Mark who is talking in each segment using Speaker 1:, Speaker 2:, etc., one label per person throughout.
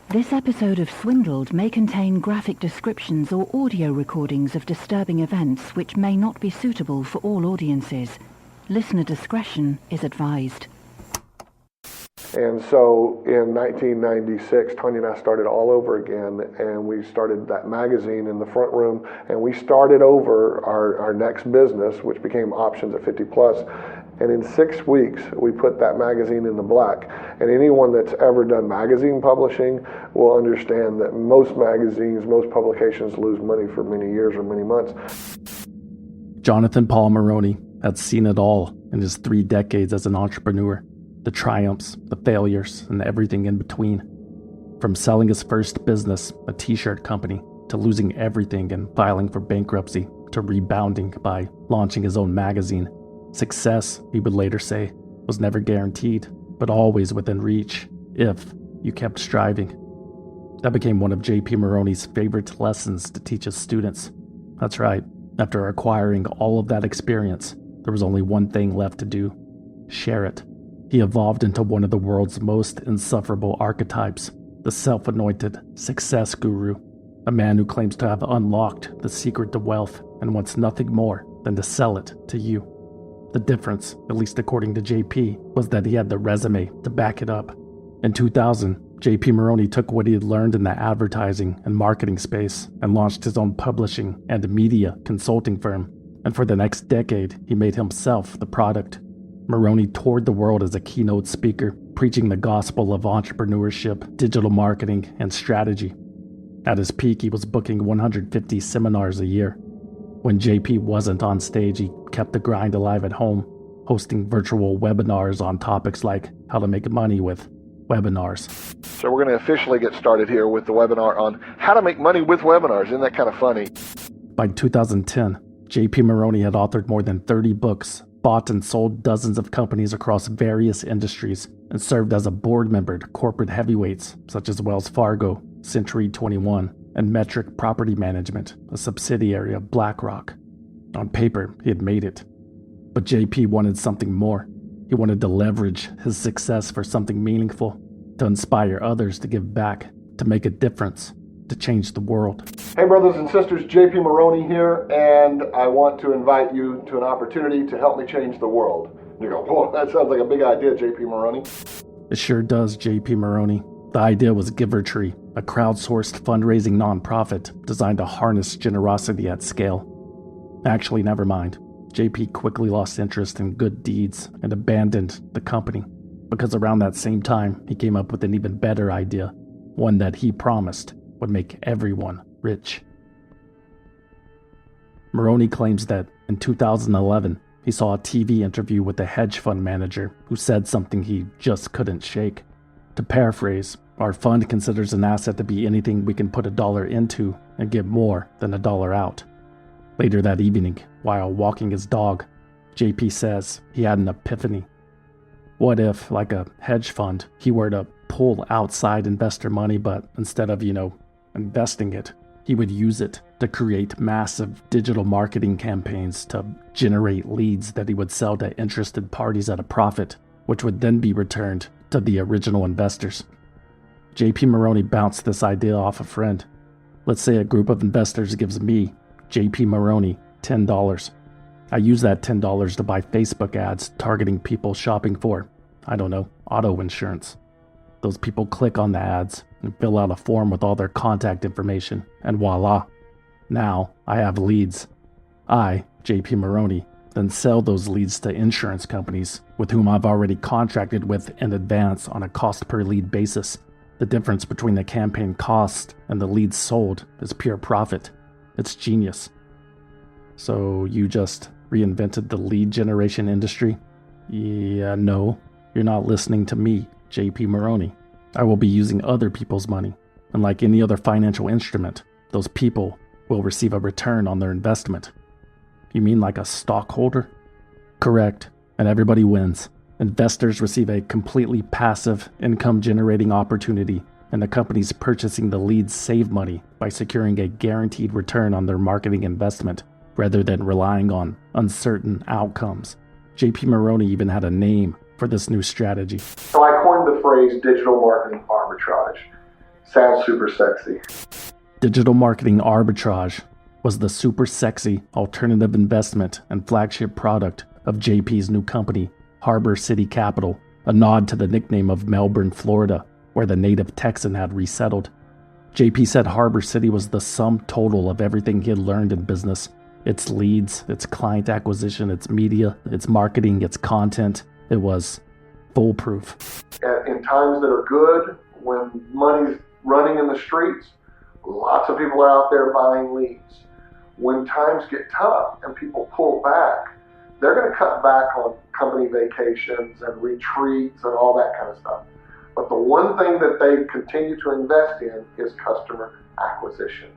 Speaker 1: This episode of Swindled may contain graphic descriptions or audio recordings of disturbing events which may not be suitable for all audiences. Listener discretion is advised.
Speaker 2: And so in 1996, Tanya and I started all over again, and we started that magazine in the front room, and we started over our next business, which became Options at 50 Plus. And in 6 weeks, we put that magazine in the black. And anyone that's ever done magazine publishing will understand that most magazines, most publications lose money for many years or many months.
Speaker 3: Jonathan Paul Maroney had seen it all in his 3 decades as an entrepreneur. The triumphs, the failures, and everything in between. From selling his first business, a t-shirt company, to losing everything and filing for bankruptcy, to rebounding by launching his own magazine. Success, he would later say, was never guaranteed, but always within reach, if you kept striving. That became one of J.P. Maroney's favorite lessons to teach his students. That's right, after acquiring all of that experience, there was only one thing left to do: share it. He evolved into one of the world's most insufferable archetypes, the self-anointed success guru, a man who claims to have unlocked the secret to wealth and wants nothing more than to sell it to you. The difference, at least according to JP, was that he had the resume to back it up. In 2000, JP Maroney took what he had learned in the advertising and marketing space and launched his own publishing and media consulting firm. And for the next decade, he made himself the product. Maroney toured the world as a keynote speaker, preaching the gospel of entrepreneurship, digital marketing, and strategy. At his peak, he was booking 150 seminars a year. When JP wasn't on stage, he kept the grind alive at home, hosting virtual webinars on topics like how to make money with webinars.
Speaker 2: So we're going to officially get started here with the webinar on how to make money with webinars. Isn't that kind of funny?
Speaker 3: By 2010, JP Maroney had authored more than 30 books, bought and sold dozens of companies across various industries, and served as a board member to corporate heavyweights such as Wells Fargo, Century 21, and Metric Property Management, a subsidiary of BlackRock. On paper, he had made it. But JP wanted something more. He wanted to leverage his success for something meaningful, to inspire others to give back, to make a difference, to change the world.
Speaker 2: Hey brothers and sisters, JP Maroney here, and I want to invite you to an opportunity to help me change the world. You go, whoa, that sounds like a big idea, JP Maroney.
Speaker 3: It sure does, JP Maroney. The idea was GiverTree, a crowdsourced fundraising nonprofit designed to harness generosity at scale. Actually, never mind. JP quickly lost interest in good deeds and abandoned the company, because around that same time, he came up with an even better idea, one that he promised would make everyone rich. Maroney claims that in 2011, he saw a TV interview with a hedge fund manager who said something he just couldn't shake. To paraphrase, our fund considers an asset to be anything we can put $1 into and get more than $1 out. Later that evening, while walking his dog, JP says he had an epiphany. What if, like a hedge fund, he were to pull outside investor money, but instead of, investing it, he would use it to create massive digital marketing campaigns to generate leads that he would sell to interested parties at a profit, which would then be returned to the original investors. JP Maroney bounced this idea off a friend. Let's say a group of investors gives me, JP Maroney, $10. I use that $10 to buy Facebook ads targeting people shopping for, auto insurance. Those people click on the ads and fill out a form with all their contact information, and voila. Now I have leads. I, JP Maroney, then sell those leads to insurance companies with whom I've already contracted with in advance on a cost per lead basis. The difference between the campaign cost and the leads sold is pure profit. It's genius. So you just reinvented the lead generation industry? Yeah, no, you're not listening to me, JP Maroney. I will be using other people's money, and like any other financial instrument, those people will receive a return on their investment. You mean like a stockholder? Correct, and everybody wins. Investors receive a completely passive, income-generating opportunity, and the companies purchasing the leads save money by securing a guaranteed return on their marketing investment, rather than relying on uncertain outcomes. JP Maroney even had a name for this new strategy.
Speaker 2: So I coined the phrase digital marketing arbitrage. Sounds super sexy.
Speaker 3: Digital marketing arbitrage was the super sexy alternative investment and flagship product of JP's new company, Harbor City Capital, a nod to the nickname of Melbourne, Florida, where the native Texan had resettled. JP said Harbor City was the sum total of everything he had learned in business. Its leads, its client acquisition, its media, its marketing, its content. It was foolproof.
Speaker 2: In times that are good, when money's running in the streets, lots of people are out there buying leads. When times get tough and people pull back, they're going to cut back on company vacations and retreats and all that kind of stuff. But the one thing that they continue to invest in is customer acquisition.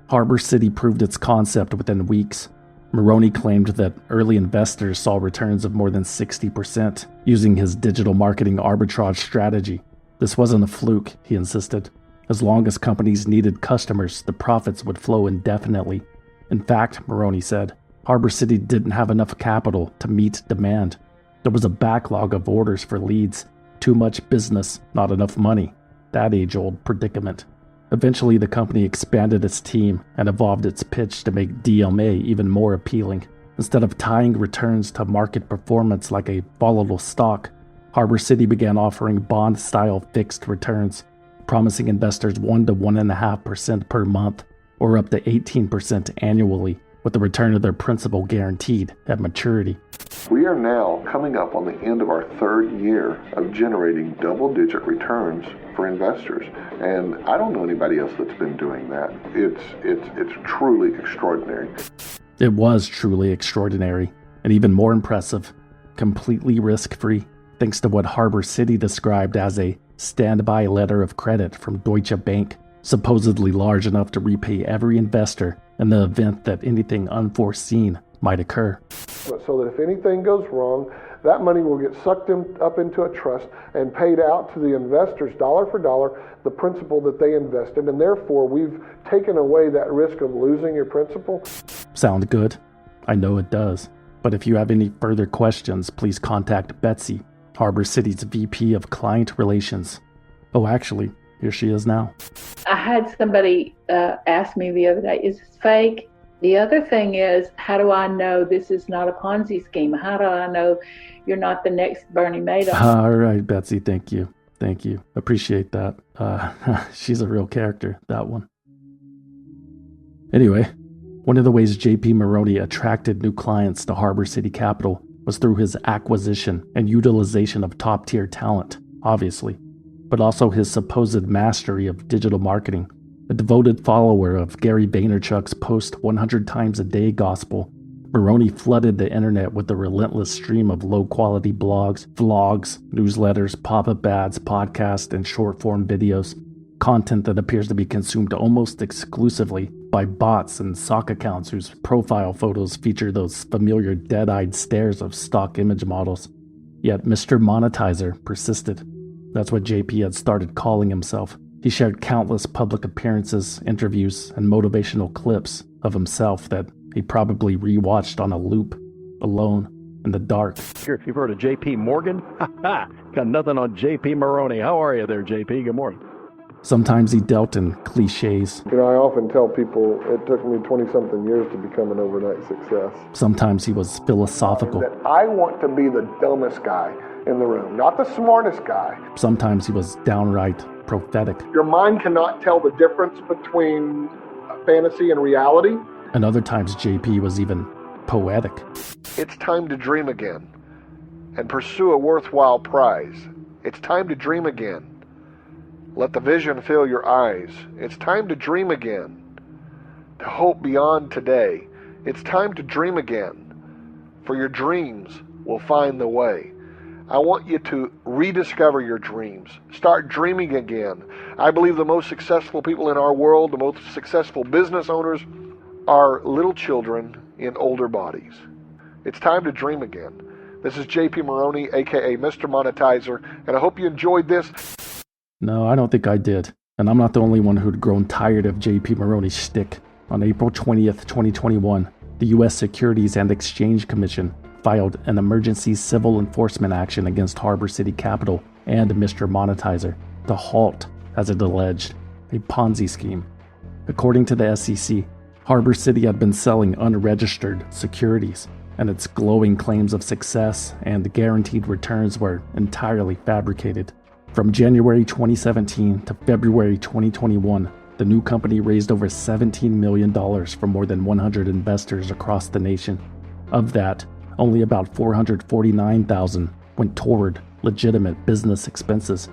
Speaker 3: Harbor City proved its concept within weeks. Maroney claimed that early investors saw returns of more than 60% using his digital marketing arbitrage strategy. This wasn't a fluke, he insisted. As long as companies needed customers, the profits would flow indefinitely. In fact, Maroney said, Harbor City didn't have enough capital to meet demand. There was a backlog of orders for leads. Too much business, not enough money. That age-old predicament. Eventually, the company expanded its team and evolved its pitch to make DMA even more appealing. Instead of tying returns to market performance like a volatile stock, Harbor City began offering bond-style fixed returns, promising investors 1 to 1.5% per month, or up to 18% annually, with the return of their principal guaranteed at maturity.
Speaker 2: We are now coming up on the end of our third year of generating double-digit returns for investors, and I don't know anybody else that's been doing that. It's truly extraordinary.
Speaker 3: It was truly extraordinary, and even more impressive, completely risk-free, thanks to what Harbor City described as a standby letter of credit from Deutsche Bank, supposedly large enough to repay every investor in the event that anything unforeseen might occur.
Speaker 2: So that if anything goes wrong, that money will get sucked up into a trust and paid out to the investors dollar for dollar, the principal that they invested, and therefore we've taken away that risk of losing your principal.
Speaker 3: Sound good? I know it does. But if you have any further questions, please contact Betsy, Harbor City's VP of Client Relations. Oh, actually, here she is now.
Speaker 4: I had somebody ask me the other day, is this fake? The other thing is, how do I know this is not a Ponzi scheme? How do I know you're not the next Bernie Madoff?
Speaker 3: All right, Betsy, thank you. Thank you. Appreciate that. She's a real character, that one. Anyway, one of the ways JP Maroney attracted new clients to Harbor City Capital was through his acquisition and utilization of top-tier talent, obviously, but also his supposed mastery of digital marketing. A devoted follower of Gary Vaynerchuk's post 100 times a day gospel, Maroney flooded the internet with a relentless stream of low-quality blogs, vlogs, newsletters, pop-up ads, podcasts, and short-form videos, content that appears to be consumed almost exclusively by bots and sock accounts whose profile photos feature those familiar dead-eyed stares of stock image models. Yet Mr. Monetizer persisted. That's what JP had started calling himself. He shared countless public appearances, interviews, and motivational clips of himself that he probably rewatched on a loop, alone, in the dark.
Speaker 5: Here, if you've heard of J.P. Morgan, got nothing on J.P. Maroney. How are you there, J.P.? Good morning.
Speaker 3: Sometimes he dealt in cliches.
Speaker 2: You know, I often tell people it took me 20-something years to become an overnight success.
Speaker 3: Sometimes he was philosophical.
Speaker 2: That I want to be the dumbest guy in the room, not the smartest guy.
Speaker 3: Sometimes he was downright prophetic.
Speaker 2: Your mind cannot tell the difference between fantasy and reality.
Speaker 3: And other times JP was even poetic.
Speaker 2: It's time to dream again and pursue a worthwhile prize. It's time to dream again. Let the vision fill your eyes. It's time to dream again, to hope beyond today. It's time to dream again, for your dreams will find the way. I want you to rediscover your dreams. Start dreaming again. I believe the most successful people in our world, the most successful business owners, are little children in older bodies. It's time to dream again. This is JP Maroney, aka Mr. Monetizer, and I hope you enjoyed this.
Speaker 3: No, I don't think I did. And I'm not the only one who'd grown tired of JP Maroney's shtick. On April 20th, 2021, the U.S. Securities and Exchange Commission filed an emergency civil enforcement action against Harbor City Capital and Mr. Monetizer to halt as it alleged, a Ponzi scheme. According to the SEC, Harbor City had been selling unregistered securities, and its glowing claims of success and guaranteed returns were entirely fabricated. From January 2017 to February 2021, the new company raised over $17 million from more than 100 investors across the nation. Of that, only about $449,000 went toward legitimate business expenses,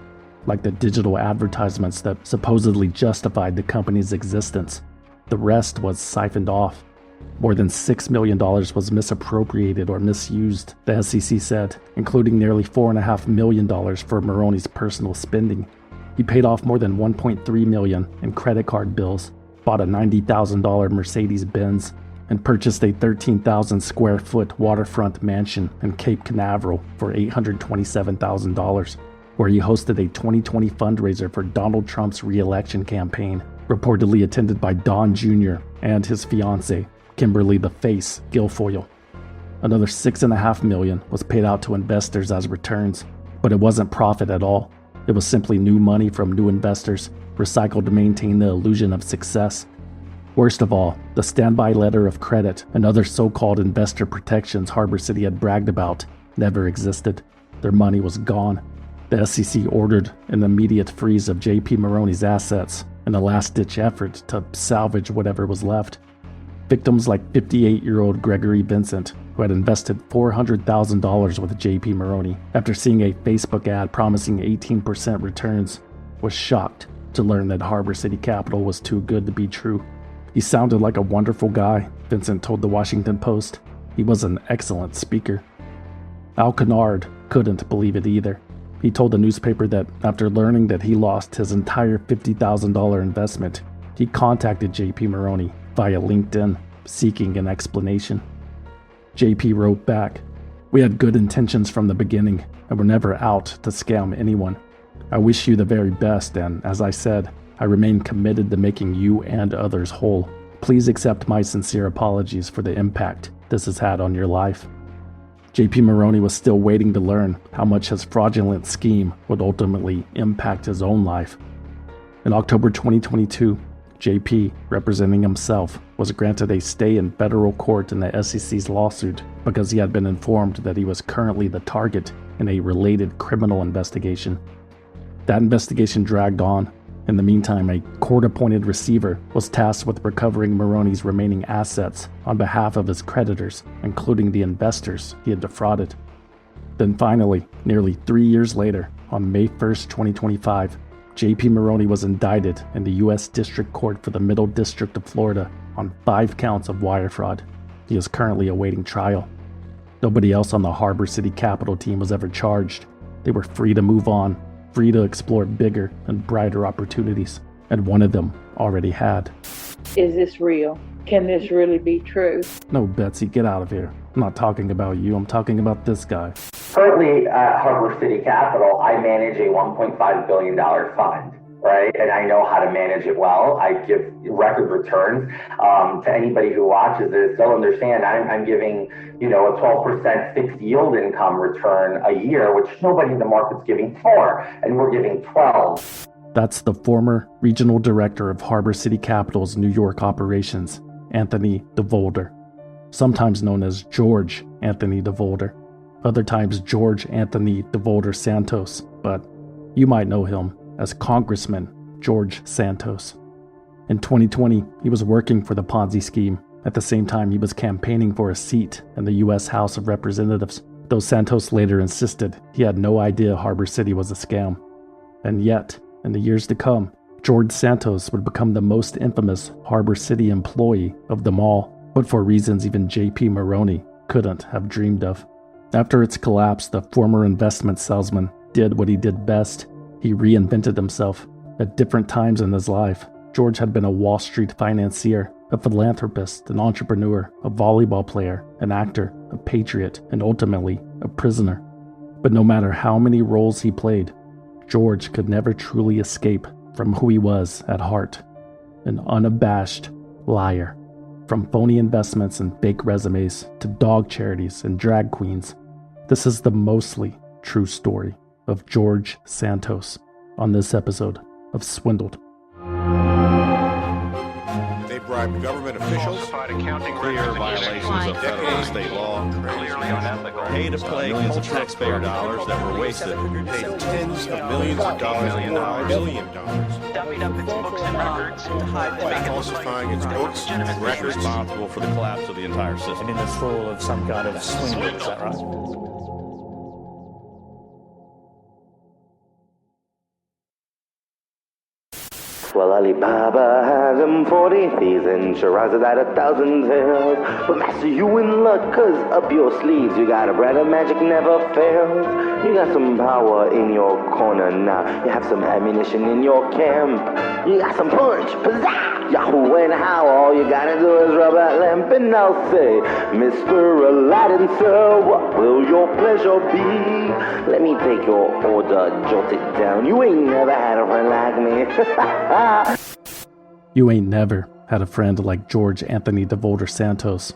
Speaker 3: like the digital advertisements that supposedly justified the company's existence. The rest was siphoned off. More than $6 million was misappropriated or misused, the SEC said, including nearly $4.5 million for Maroney's personal spending. He paid off more than $1.3 million in credit card bills, bought a $90,000 Mercedes-Benz, and purchased a 13,000 square foot waterfront mansion in Cape Canaveral for $827,000, where he hosted a 2020 fundraiser for Donald Trump's re-election campaign, reportedly attended by Don Jr. and his fiancée, Kimberly the Face Guilfoyle. Another $6.5 million was paid out to investors as returns, but it wasn't profit at all. It was simply new money from new investors, recycled to maintain the illusion of success. Worst of all, the standby letter of credit and other so-called investor protections Harbor City had bragged about never existed. Their money was gone. The SEC ordered an immediate freeze of J.P. Maroney's assets in a last-ditch effort to salvage whatever was left. Victims like 58-year-old Gregory Vincent, who had invested $400,000 with J.P. Maroney after seeing a Facebook ad promising 18% returns, was shocked to learn that Harbor City Capital was too good to be true. He sounded like a wonderful guy, Vincent told the Washington Post. He was an excellent speaker. Al Kennard couldn't believe it either. He told the newspaper that after learning that he lost his entire $50,000 investment, he contacted J.P. Maroney via LinkedIn, seeking an explanation. J.P. wrote back, "We had good intentions from the beginning and were never out to scam anyone. I wish you the very best, and as I said, I remain committed to making you and others whole. Please accept my sincere apologies for the impact this has had on your life." J.P. Maroney was still waiting to learn how much his fraudulent scheme would ultimately impact his own life. In October 2022, J.P., representing himself, was granted a stay in federal court in the SEC's lawsuit because he had been informed that he was currently the target in a related criminal investigation. That investigation dragged on. In the meantime, a court-appointed receiver was tasked with recovering Maroney's remaining assets on behalf of his creditors, including the investors he had defrauded. Then finally, nearly 3 years later, on May 1st, 2025, J.P. Maroney was indicted in the U.S. District Court for the Middle District of Florida on 5 counts of wire fraud. He is currently awaiting trial. Nobody else on the Harbor City Capital team was ever charged. They were free to move on, free to explore bigger and brighter opportunities, and one of them already had.
Speaker 4: Is this real? Can this really be true?
Speaker 3: No, Betsy, get out of here. I'm not talking about you, I'm talking about this guy.
Speaker 6: Currently at Harbor City Capital, I manage a $1.5 billion fund, right? And I know how to manage it well. I give record returns. To anybody who watches this, they'll understand I'm giving, a 12% fixed yield income return a year, which nobody in the market's giving 4%, and we're giving 12%.
Speaker 3: That's the former regional director of Harbor City Capital's New York operations, Anthony DeVolder, sometimes known as George Anthony DeVolder, other times George Anthony DeVolder Santos, but you might know him as Congressman George Santos. In 2020, he was working for the Ponzi scheme. At the same time, he was campaigning for a seat in the U.S. House of Representatives, though Santos later insisted he had no idea Harbor City was a scam. And yet, in the years to come, George Santos would become the most infamous Harbor City employee of them all, but for reasons even J.P. Maroney couldn't have dreamed of. After its collapse, the former investment salesman did what he did best. He reinvented himself. At different times in his life, George had been a Wall Street financier, a philanthropist, an entrepreneur, a volleyball player, an actor, a patriot, and ultimately a prisoner. But no matter how many roles he played, George could never truly escape from who he was at heart, an unabashed liar. From phony investments and fake resumes to dog charities and drag queens, this is the mostly true story of George Santos on this episode of swindled.
Speaker 7: They bribed government officials,
Speaker 8: clear violations of federal and state law, pay to play millions of taxpayer dollars that were wasted,
Speaker 7: paid tens of millions of dollars, $1 billion,
Speaker 9: dumbing up its books and records to hide
Speaker 7: by falsifying its books and records,
Speaker 8: responsible for the collapse of the entire system.
Speaker 10: In the full of some kind of swindle, is that right?
Speaker 11: Well, Alibaba had them 40 thieves and Shiraz had 1,000 tales. But master, you in luck, cause up your sleeves you got a brand of magic never fails. You got some power in your corner now. You have some ammunition in your camp. You got some punch, pizzazz, Yahoo and how. All you gotta do is rub that lamp and I'll say, Mr. Aladdin, sir, what will your pleasure be? Let me take your order, jot it down. You ain't never had a friend like me.
Speaker 3: You ain't never had a friend like George Anthony DeVolder Santos.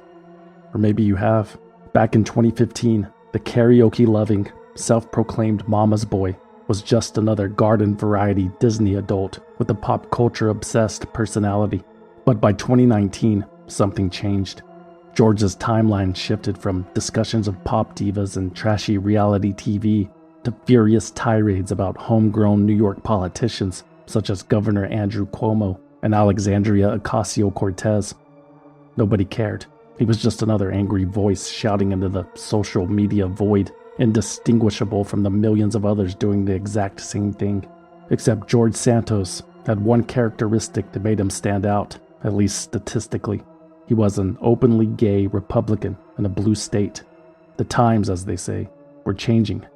Speaker 3: Or maybe you have. Back in 2015, the karaoke-loving, self-proclaimed mama's boy was just another garden-variety Disney adult with a pop culture-obsessed personality. But by 2019, something changed. George's timeline shifted from discussions of pop divas and trashy reality TV to furious tirades about homegrown New York politicians such as Governor Andrew Cuomo and Alexandria Ocasio-Cortez. Nobody cared. He was just another angry voice shouting into the social media void, indistinguishable from the millions of others doing the exact same thing. Except George Santos had one characteristic that made him stand out, at least statistically. He was an openly gay Republican in a blue state. The times, as they say, were changing.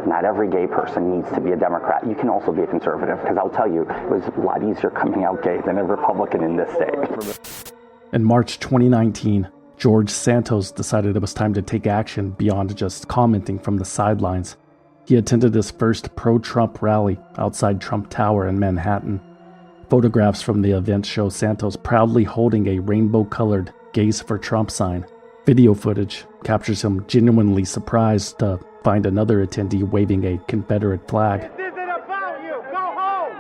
Speaker 12: Not every gay person needs to be a Democrat. You can also be a conservative, because I'll tell you, it was a lot easier coming out gay than a Republican in this state.
Speaker 3: In March 2019, George Santos decided it was time to take action beyond just commenting from the sidelines. He attended his first pro-Trump rally outside Trump Tower in Manhattan. Photographs from the event show Santos proudly holding a rainbow-colored Gays for Trump sign. Video footage captures him genuinely surprised to find another attendee waving a Confederate flag.
Speaker 13: This isn't about you! Go home!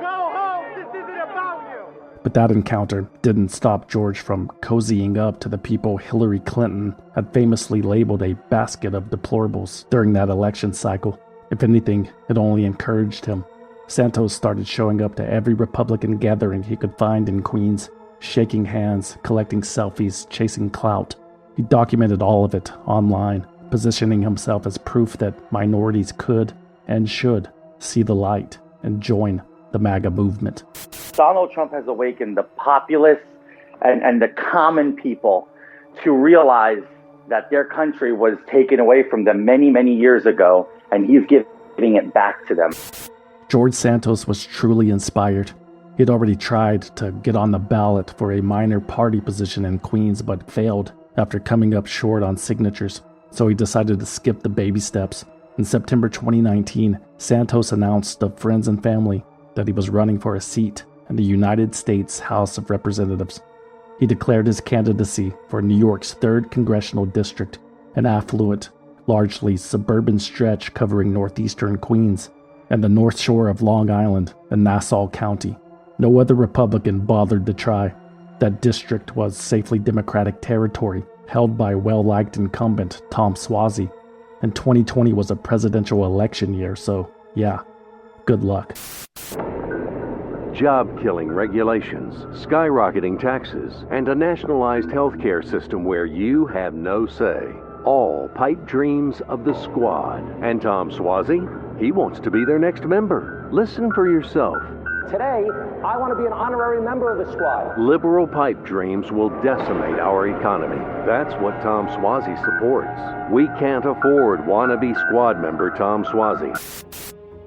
Speaker 13: Go home! This isn't about you!
Speaker 3: But that encounter didn't stop George from cozying up to the people Hillary Clinton had famously labeled a basket of deplorables during that election cycle. If anything, it only encouraged him. Santos started showing up to every Republican gathering he could find in Queens, shaking hands, collecting selfies, chasing clout. He documented all of it online, positioning himself as proof that minorities could and should see the light and join the MAGA movement.
Speaker 12: Donald Trump has awakened the populists and the common people to realize that their country was taken away from them many, many years ago, and he's giving it back to them.
Speaker 3: George Santos was truly inspired. He'd already tried to get on the ballot for a minor party position in Queens, but failed after coming up short on signatures, so he decided to skip the baby steps. In September 2019, Santos announced to friends and family that he was running for a seat in the United States House of Representatives. He declared his candidacy for New York's 3rd Congressional District, an affluent, largely suburban stretch covering northeastern Queens and the North Shore of Long Island and Nassau County. No other Republican bothered to try. That district was safely Democratic territory, held by well-liked incumbent Tom Suozzi, and 2020 was a presidential election year, so yeah, good luck.
Speaker 5: Job-killing regulations, skyrocketing taxes, and a nationalized healthcare system where you have no say. All pipe dreams of the squad. And Tom Suozzi, he wants to be their next member. Listen for yourself.
Speaker 14: Today, I want to be an honorary member of the squad.
Speaker 5: Liberal pipe dreams will decimate our economy. That's what Tom Suozzi supports. We can't afford wannabe squad member Tom Suozzi.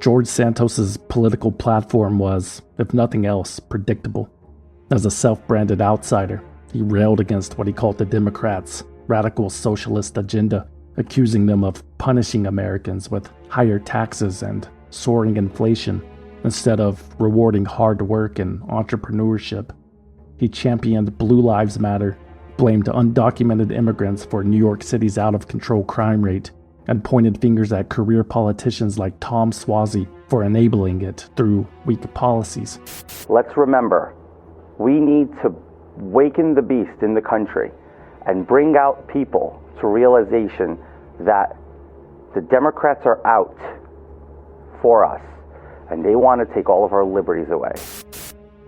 Speaker 3: George Santos's political platform was, if nothing else, predictable. As a self-branded outsider, he railed against what he called the Democrats' radical socialist agenda, accusing them of punishing Americans with higher taxes and soaring inflation instead of rewarding hard work and entrepreneurship. He championed Blue Lives Matter, blamed undocumented immigrants for New York City's out-of-control crime rate, and pointed fingers at career politicians like Tom Suozzi for enabling it through weak policies.
Speaker 12: Let's remember, we need to waken the beast in the country and bring out people to realization that the Democrats are out for us and they want to take all of our liberties away.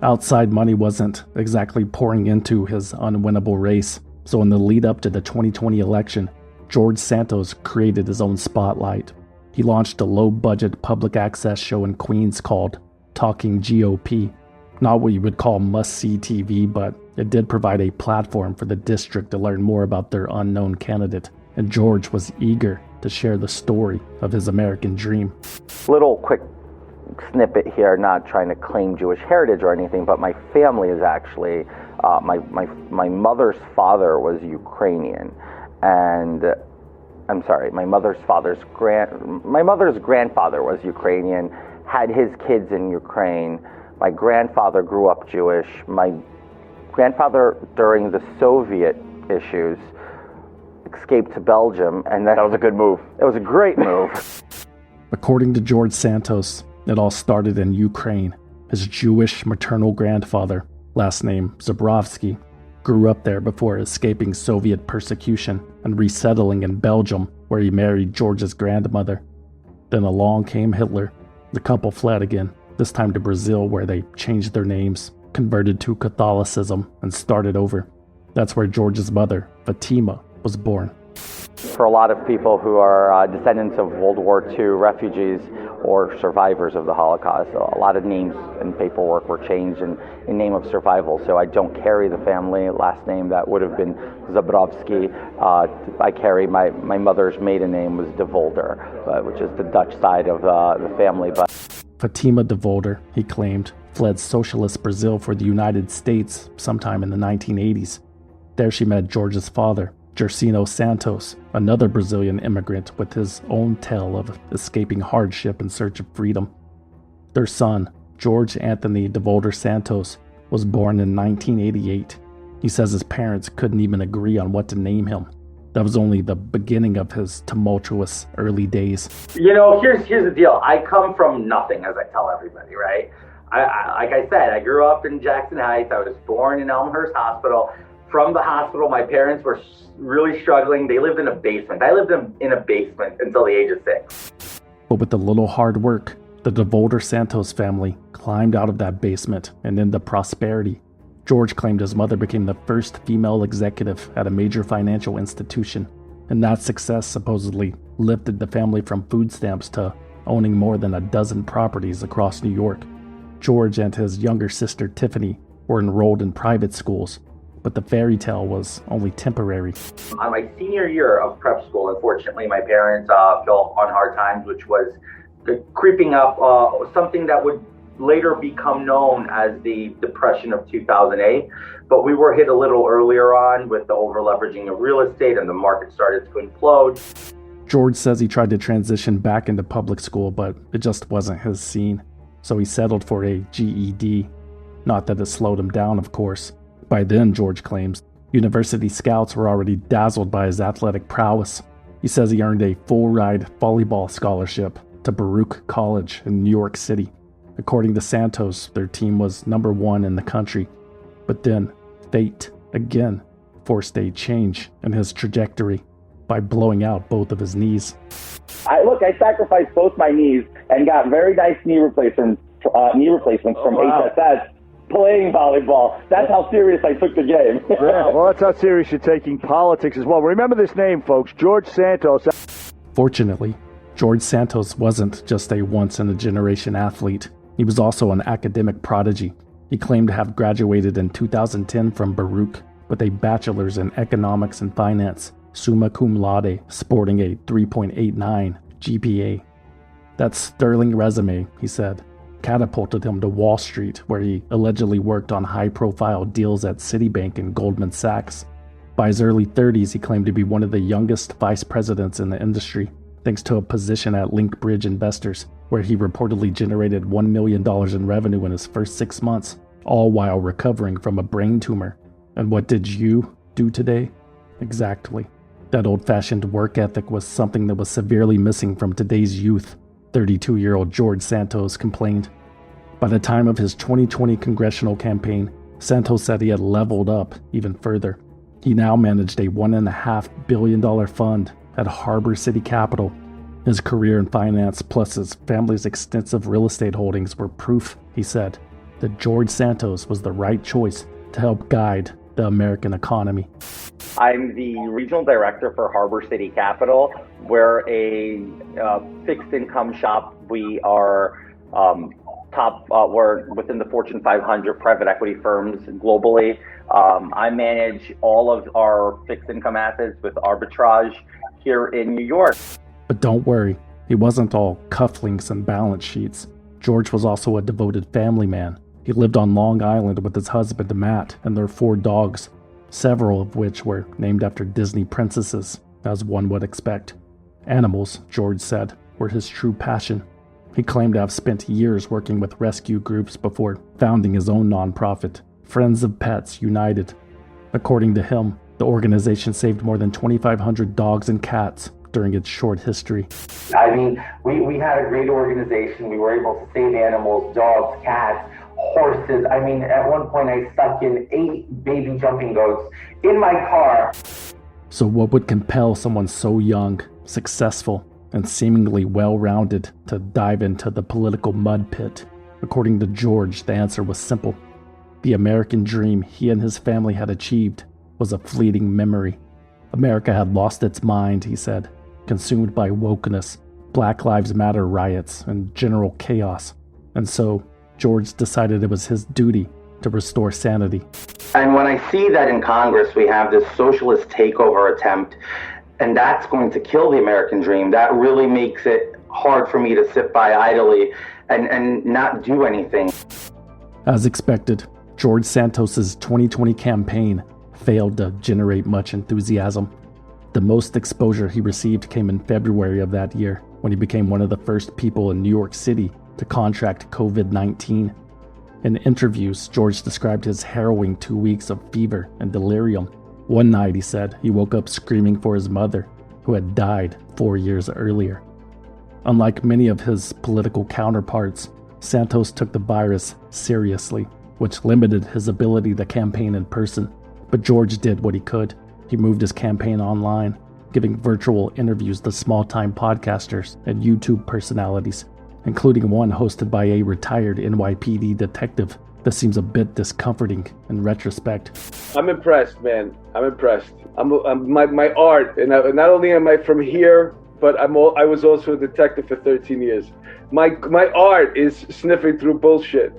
Speaker 3: Outside money wasn't exactly pouring into his unwinnable race, so in the lead up to the 2020 election, George Santos created his own spotlight. He launched a low-budget public access show in Queens called Talking GOP. Not what you would call must-see TV, but it did provide a platform for the district to learn more about their unknown candidate, and George was eager to share the story of his American dream.
Speaker 12: Little quick snippet here, not trying to claim Jewish heritage or anything, but my family is actually, my mother's father was Ukrainian, and my mother's grandfather was Ukrainian, had his kids in Ukraine. My grandfather grew up Jewish. My grandfather, during the Soviet issues, escaped to Belgium, and that was a good move. It was a great move.
Speaker 3: According to George Santos, it all started in Ukraine. His Jewish maternal grandfather, last name Zabrovsky, grew up there before escaping Soviet persecution and resettling in Belgium, where he married George's grandmother. Then along came Hitler. The couple fled again, this time to Brazil, where they changed their names, converted to Catholicism, and started over. That's where George's mother, Fatima, was born.
Speaker 12: For a lot of people who are descendants of World War II refugees or survivors of the Holocaust, a lot of names and paperwork were changed in name of survival. So I don't carry the family last name that would have been Zabrovsky. I carry my mother's maiden name was De Volder, which is the Dutch side of the family. But
Speaker 3: Fatima de Volder, he claimed, fled socialist Brazil for the United States sometime in the 1980s. There she met George's father, Gersino Santos, another Brazilian immigrant with his own tale of escaping hardship in search of freedom. Their son, George Anthony de Volder Santos, was born in 1988. He says his parents couldn't even agree on what to name him. That was only the beginning of his tumultuous early days.
Speaker 12: You know, here's the deal. I come from nothing, as I tell everybody, right? Like I said, I grew up in Jackson Heights. I was born in Elmhurst Hospital. From the hospital, my parents were really struggling. They lived in a basement. I lived in a basement until the age of 6.
Speaker 3: But with a little hard work, the de Volder Santos family climbed out of that basement and into prosperity. George claimed his mother became the first female executive at a major financial institution, and that success supposedly lifted the family from food stamps to owning more than a dozen properties across New York. George and his younger sister Tiffany were enrolled in private schools, but the fairy tale was only temporary.
Speaker 12: On my senior year of prep school, unfortunately, my parents fell on hard times, which was creeping up something that would later become known as the Depression of 2008. But we were hit a little earlier on with the over-leveraging of real estate, and the market started to implode.
Speaker 3: George says he tried to transition back into public school, but it just wasn't his scene. So he settled for a GED. Not that it slowed him down, of course. By then, George claims, university scouts were already dazzled by his athletic prowess. He says he earned a full-ride volleyball scholarship to Baruch College in New York City. According to Santos, their team was number 1 in the country. But then, fate, again, forced a change in his trajectory by blowing out both of his knees.
Speaker 12: I sacrificed both my knees and got very nice knee replacements from HSS. Playing volleyball. That's how serious I took the game.
Speaker 15: Yeah, well, that's how serious you're taking politics as well. Remember this name, folks, George Santos.
Speaker 3: Fortunately, George Santos wasn't just a once-in-a-generation athlete. He was also an academic prodigy. He claimed to have graduated in 2010 from Baruch with a bachelor's in economics and finance, summa cum laude, sporting a 3.89 GPA. That sterling resume, he said, catapulted him to Wall Street, where he allegedly worked on high-profile deals at Citibank and Goldman Sachs. By his early 30s, he claimed to be one of the youngest vice presidents in the industry, thanks to a position at Linkbridge Investors, where he reportedly generated $1 million in revenue in his first 6 months, all while recovering from a brain tumor. And what did you do today? Exactly. That old-fashioned work ethic was something that was severely missing from today's youth. 32-year-old George Santos complained. By the time of his 2020 congressional campaign, Santos said he had leveled up even further. He now managed a $1.5 billion fund at Harbor City Capital. His career in finance plus his family's extensive real estate holdings were proof, he said, that George Santos was the right choice to help guide the American economy.
Speaker 12: I'm the regional director for Harbor City Capital. We're a fixed income shop. We are we're within the Fortune 500 private equity firms globally. I manage all of our fixed income assets with arbitrage here in New York.
Speaker 3: But don't worry, he wasn't all cufflinks and balance sheets. George was also a devoted family man. He lived on Long Island with his husband Matt and their 4 dogs, several of which were named after Disney princesses, as one would expect. Animals, George said, were his true passion. He claimed to have spent years working with rescue groups before founding his own nonprofit, Friends of Pets United. According to him, the organization saved more than 2,500 dogs and cats during its short history.
Speaker 6: I mean, we had a great organization. We were able to save animals, dogs, cats, horses. I mean, at one point I stuck in 8 baby jumping goats in my car.
Speaker 3: So what would compel someone so young, successful, and seemingly well-rounded to dive into the political mud pit? According to George, the answer was simple. The American dream he and his family had achieved was a fleeting memory. America had lost its mind, he said, consumed by wokeness, Black Lives Matter riots, and general chaos. And so, George decided it was his duty to restore sanity.
Speaker 6: And when I see that in Congress we have this socialist takeover attempt, and that's going to kill the American dream, that really makes it hard for me to sit by idly and not do anything.
Speaker 3: As expected, George Santos's 2020 campaign failed to generate much enthusiasm. The most exposure he received came in February of that year, when he became one of the first people in New York City to contract COVID-19. In interviews, George described his harrowing 2 weeks of fever and delirium. One night, he said, he woke up screaming for his mother, who had died 4 years earlier. Unlike many of his political counterparts, Santos took the virus seriously, which limited his ability to campaign in person. But George did what he could. He moved his campaign online, giving virtual interviews to small-time podcasters and YouTube personalities, including one hosted by a retired NYPD detective that seems a bit discomforting in retrospect.
Speaker 16: I'm impressed, man. I'm impressed. My art, and not only am I from here, but I was also a detective for 13 years. My art is sniffing through bullshit.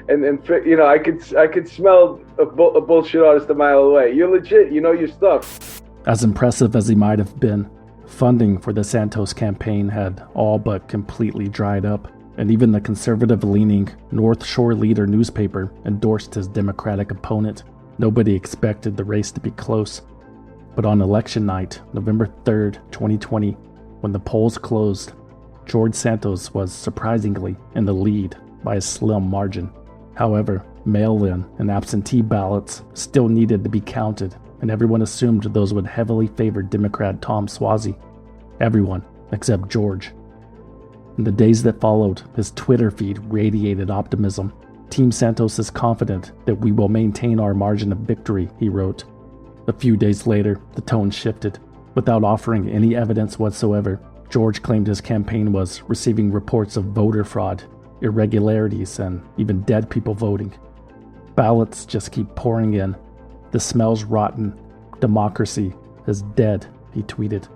Speaker 16: And you know, I could smell a bullshit artist a mile away. You're legit, you know your stuff.
Speaker 3: As impressive as he might have been, funding for the Santos campaign had all but completely dried up, and even the conservative-leaning North Shore Leader newspaper endorsed his Democratic opponent. Nobody expected the race to be close. But on election night, November 3rd, 2020, when the polls closed, George Santos was surprisingly in the lead by a slim margin. However, mail-in and absentee ballots still needed to be counted, and everyone assumed those would heavily favor Democrat Tom Suozzi. Everyone except George. In the days that followed, his Twitter feed radiated optimism. Team Santos is confident that we will maintain our margin of victory, he wrote. A few days later, the tone shifted. Without offering any evidence whatsoever, George claimed his campaign was receiving reports of voter fraud, irregularities, and even dead people voting. Ballots just keep pouring in. The smell's rotten. Democracy is dead, he tweeted.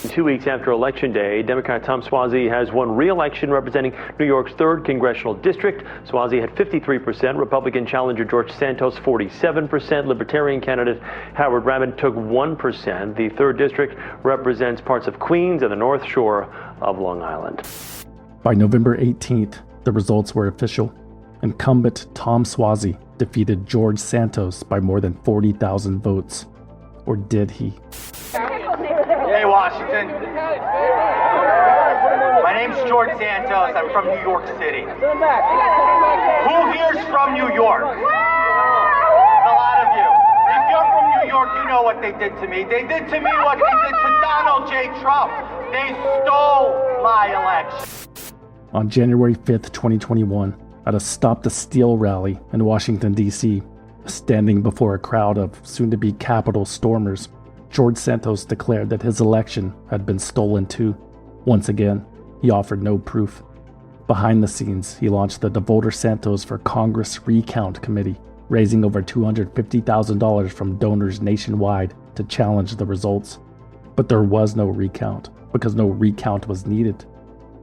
Speaker 17: 2 weeks after Election Day, Democrat Tom Suozzi has won re-election representing New York's 3rd congressional district. Suozzi had 53%, Republican challenger George Santos 47%, Libertarian candidate Howard Rabin took 1%. The 3rd district represents parts of Queens and the North Shore of Long Island.
Speaker 3: By November 18th, the results were official. Incumbent Tom Suozzi defeated George Santos by more than 40,000 votes. Or did he?
Speaker 18: Hey, Washington. My name's George Santos. I'm from New York City. Who here's from New York? A lot of you. If you're from New York, you know what they did to me. They did to me what they did to Donald J. Trump. They stole my election.
Speaker 3: On January 5th, 2021, at a Stop the Steal rally in Washington, D.C., standing before a crowd of soon-to-be Capitol stormers, George Santos declared that his election had been stolen too. Once again, he offered no proof. Behind the scenes, he launched the DeVolder Santos for Congress Recount Committee, raising over $250,000 from donors nationwide to challenge the results. But there was no recount, because no recount was needed.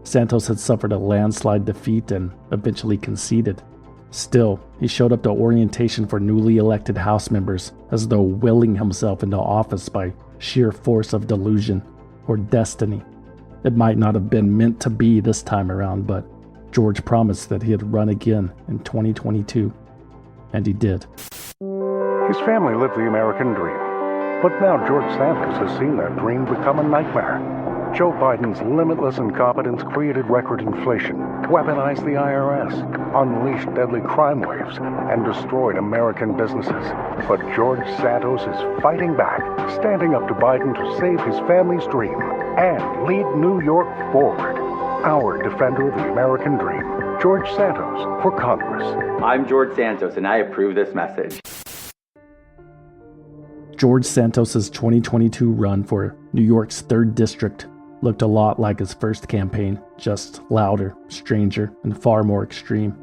Speaker 3: Santos had suffered a landslide defeat and eventually conceded. Still, he showed up to orientation for newly elected House members as though willing himself into office by sheer force of delusion or destiny. It might not have been meant to be this time around, but George promised that he'd run again in 2022. And he did.
Speaker 19: His family lived the American dream. But now George Santos has seen that dream become a nightmare. Joe Biden's limitless incompetence created record inflation, weaponized the IRS, unleashed deadly crime waves, and destroyed American businesses. But George Santos is fighting back, standing up to Biden to save his family's dream and lead New York forward. Our defender of the American dream, George Santos for Congress.
Speaker 12: I'm George Santos, and I approve this message.
Speaker 3: George Santos's 2022 run for New York's 3rd District looked a lot like his first campaign, just louder, stranger, and far more extreme.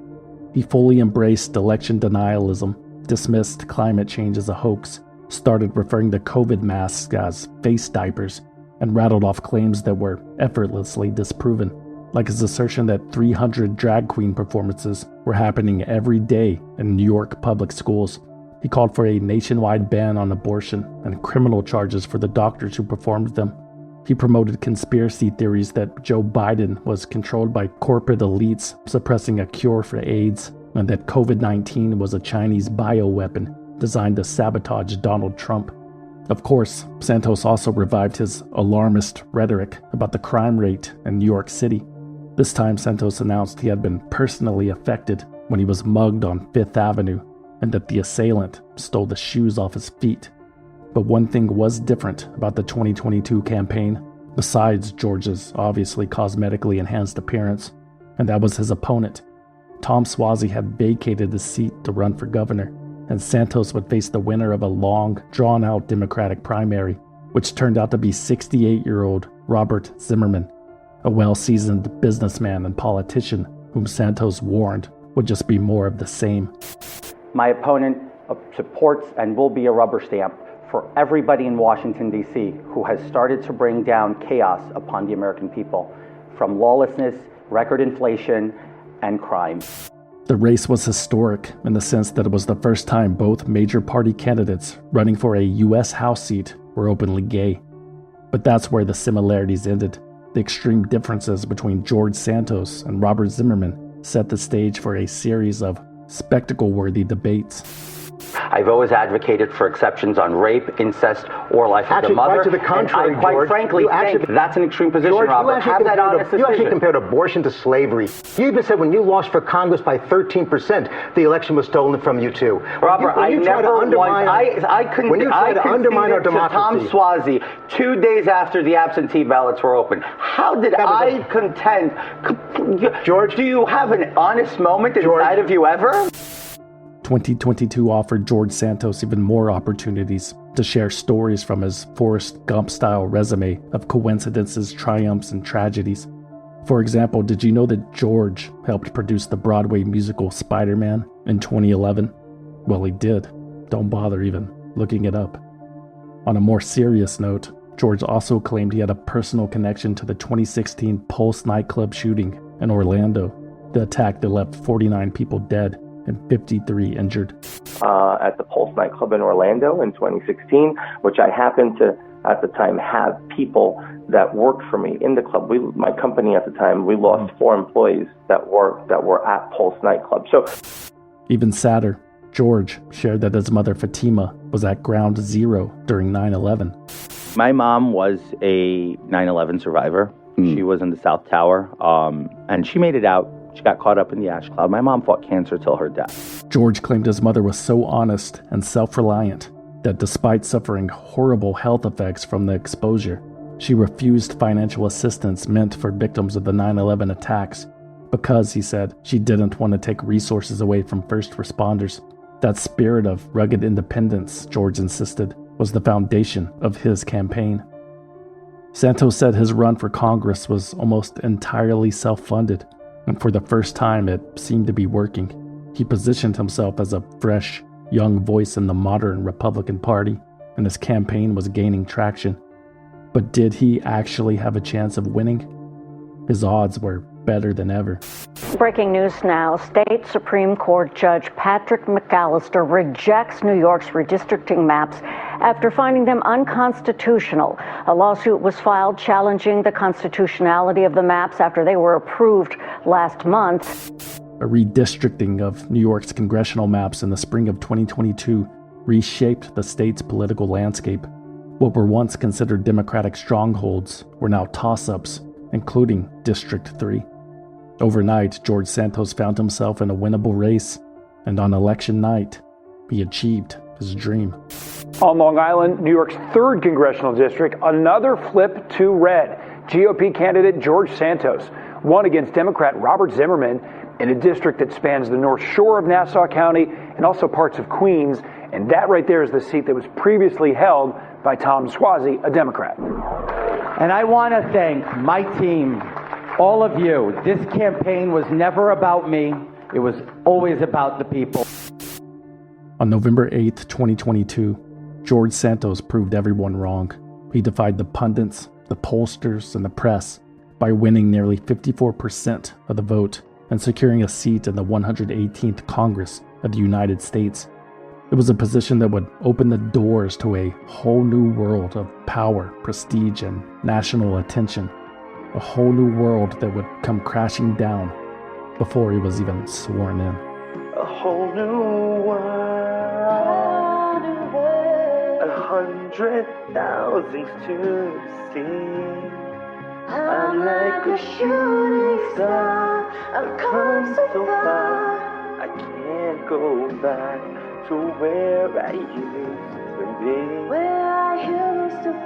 Speaker 3: He fully embraced election denialism, dismissed climate change as a hoax, started referring to COVID masks as face diapers, and rattled off claims that were effortlessly disproven, like his assertion that 300 drag queen performances were happening every day in New York public schools. He called for a nationwide ban on abortion and criminal charges for the doctors who performed them. He promoted conspiracy theories that Joe Biden was controlled by corporate elites suppressing a cure for AIDS, and that COVID-19 was a Chinese bioweapon designed to sabotage Donald Trump. Of course, Santos also revived his alarmist rhetoric about the crime rate in New York City. This time, Santos announced he had been personally affected when he was mugged on Fifth Avenue, and that the assailant stole the shoes off his feet. But one thing was different about the 2022 campaign, besides George's obviously cosmetically enhanced appearance, and that was his opponent. Tom Suozzi had vacated his seat to run for governor, and Santos would face the winner of a long, drawn-out Democratic primary, which turned out to be 68-year-old Robert Zimmerman, a well-seasoned businessman and politician whom Santos warned would just be more of the same.
Speaker 12: My opponent supports and will be a rubber stamp for everybody in Washington, D.C. who has started to bring down chaos upon the American people, from lawlessness, record inflation, and crime.
Speaker 3: The race was historic in the sense that it was the first time both major party candidates running for a U.S. House seat were openly gay. But that's where the similarities ended. The extreme differences between George Santos and Robert Zimmerman set the stage for a series of spectacle-worthy debates.
Speaker 12: I've always advocated for exceptions on rape, incest, or life of the mother.
Speaker 20: Quite to the contrary,
Speaker 12: and I quite frankly think that's an extreme position,
Speaker 20: George,
Speaker 12: Robert. Have that honest
Speaker 20: you actually
Speaker 12: decision.
Speaker 20: compared abortion to slavery. You even said when you lost for Congress by 13%, the election was stolen from you too.
Speaker 12: Robert, I conceded
Speaker 20: our democracy.
Speaker 12: To Tom Suozzi 2 days after the absentee ballots were open. How did I contend?
Speaker 20: George,
Speaker 12: do you have an honest moment inside of you ever?
Speaker 3: 2022 offered George Santos even more opportunities to share stories from his Forrest Gump-style resume of coincidences, triumphs, and tragedies. For example, did you know that George helped produce the Broadway musical Spider-Man in 2011? Well, he did. Don't bother even looking it up. On a more serious note, George also claimed he had a personal connection to the 2016 Pulse nightclub shooting in Orlando, the attack that left 49 people dead and 53 injured.
Speaker 21: At the Pulse nightclub in Orlando in 2016, which I happened to, at the time, have people that worked for me in the club. My company at the time, we lost 4 employees that were at Pulse nightclub. So,
Speaker 3: even sadder, George shared that his mother Fatima was at ground zero during 9/11.
Speaker 12: My mom was a 9/11 survivor. She was in the South Tower, and she made it out. She got caught up in the ash cloud. My mom fought cancer till her death.
Speaker 3: George claimed his mother was so honest and self-reliant that despite suffering horrible health effects from the exposure, she refused financial assistance meant for victims of the 9/11 attacks, because, he said, she didn't want to take resources away from first responders. That spirit of rugged independence, George insisted, was the foundation of his campaign. Santos said his run for Congress was almost entirely self-funded, and for the first time it seemed to be working. He positioned himself as a fresh, young voice in the modern Republican Party, and his campaign was gaining traction. But did he actually have a chance of winning? His odds were better than ever.
Speaker 1: Breaking news now. State Supreme Court Judge Patrick McAllister rejects New York's redistricting maps after finding them unconstitutional. A lawsuit was filed challenging the constitutionality of the maps after they were approved last month.
Speaker 3: A redistricting of New York's congressional maps in the spring of 2022 reshaped the state's political landscape. What were once considered Democratic strongholds were now toss-ups, including District 3. Overnight, George Santos found himself in a winnable race, and on election night, he achieved his dream.
Speaker 22: On Long Island, New York's 3rd congressional district, another flip to red. GOP candidate George Santos won against Democrat Robert Zimmerman in a district that spans the North Shore of Nassau County and also parts of Queens, and that right there is the seat that was previously held by Tom Suozzi, a Democrat.
Speaker 23: And I want to thank my team, all of you. This campaign was never about me. It was always about the people.
Speaker 3: On November 8th, 2022, George Santos proved everyone wrong. He defied the pundits, the pollsters, and the press by winning nearly 54% of the vote and securing a seat in the 118th Congress of the United States. It was a position that would open the doors to a whole new world of power, prestige, and national attention. A whole new world that would come crashing down before he was even sworn in.
Speaker 11: A whole new world, 100,000 to see. I'm like a shooting star, I've come so far, I can't go back to where I used to be. Where I used to be.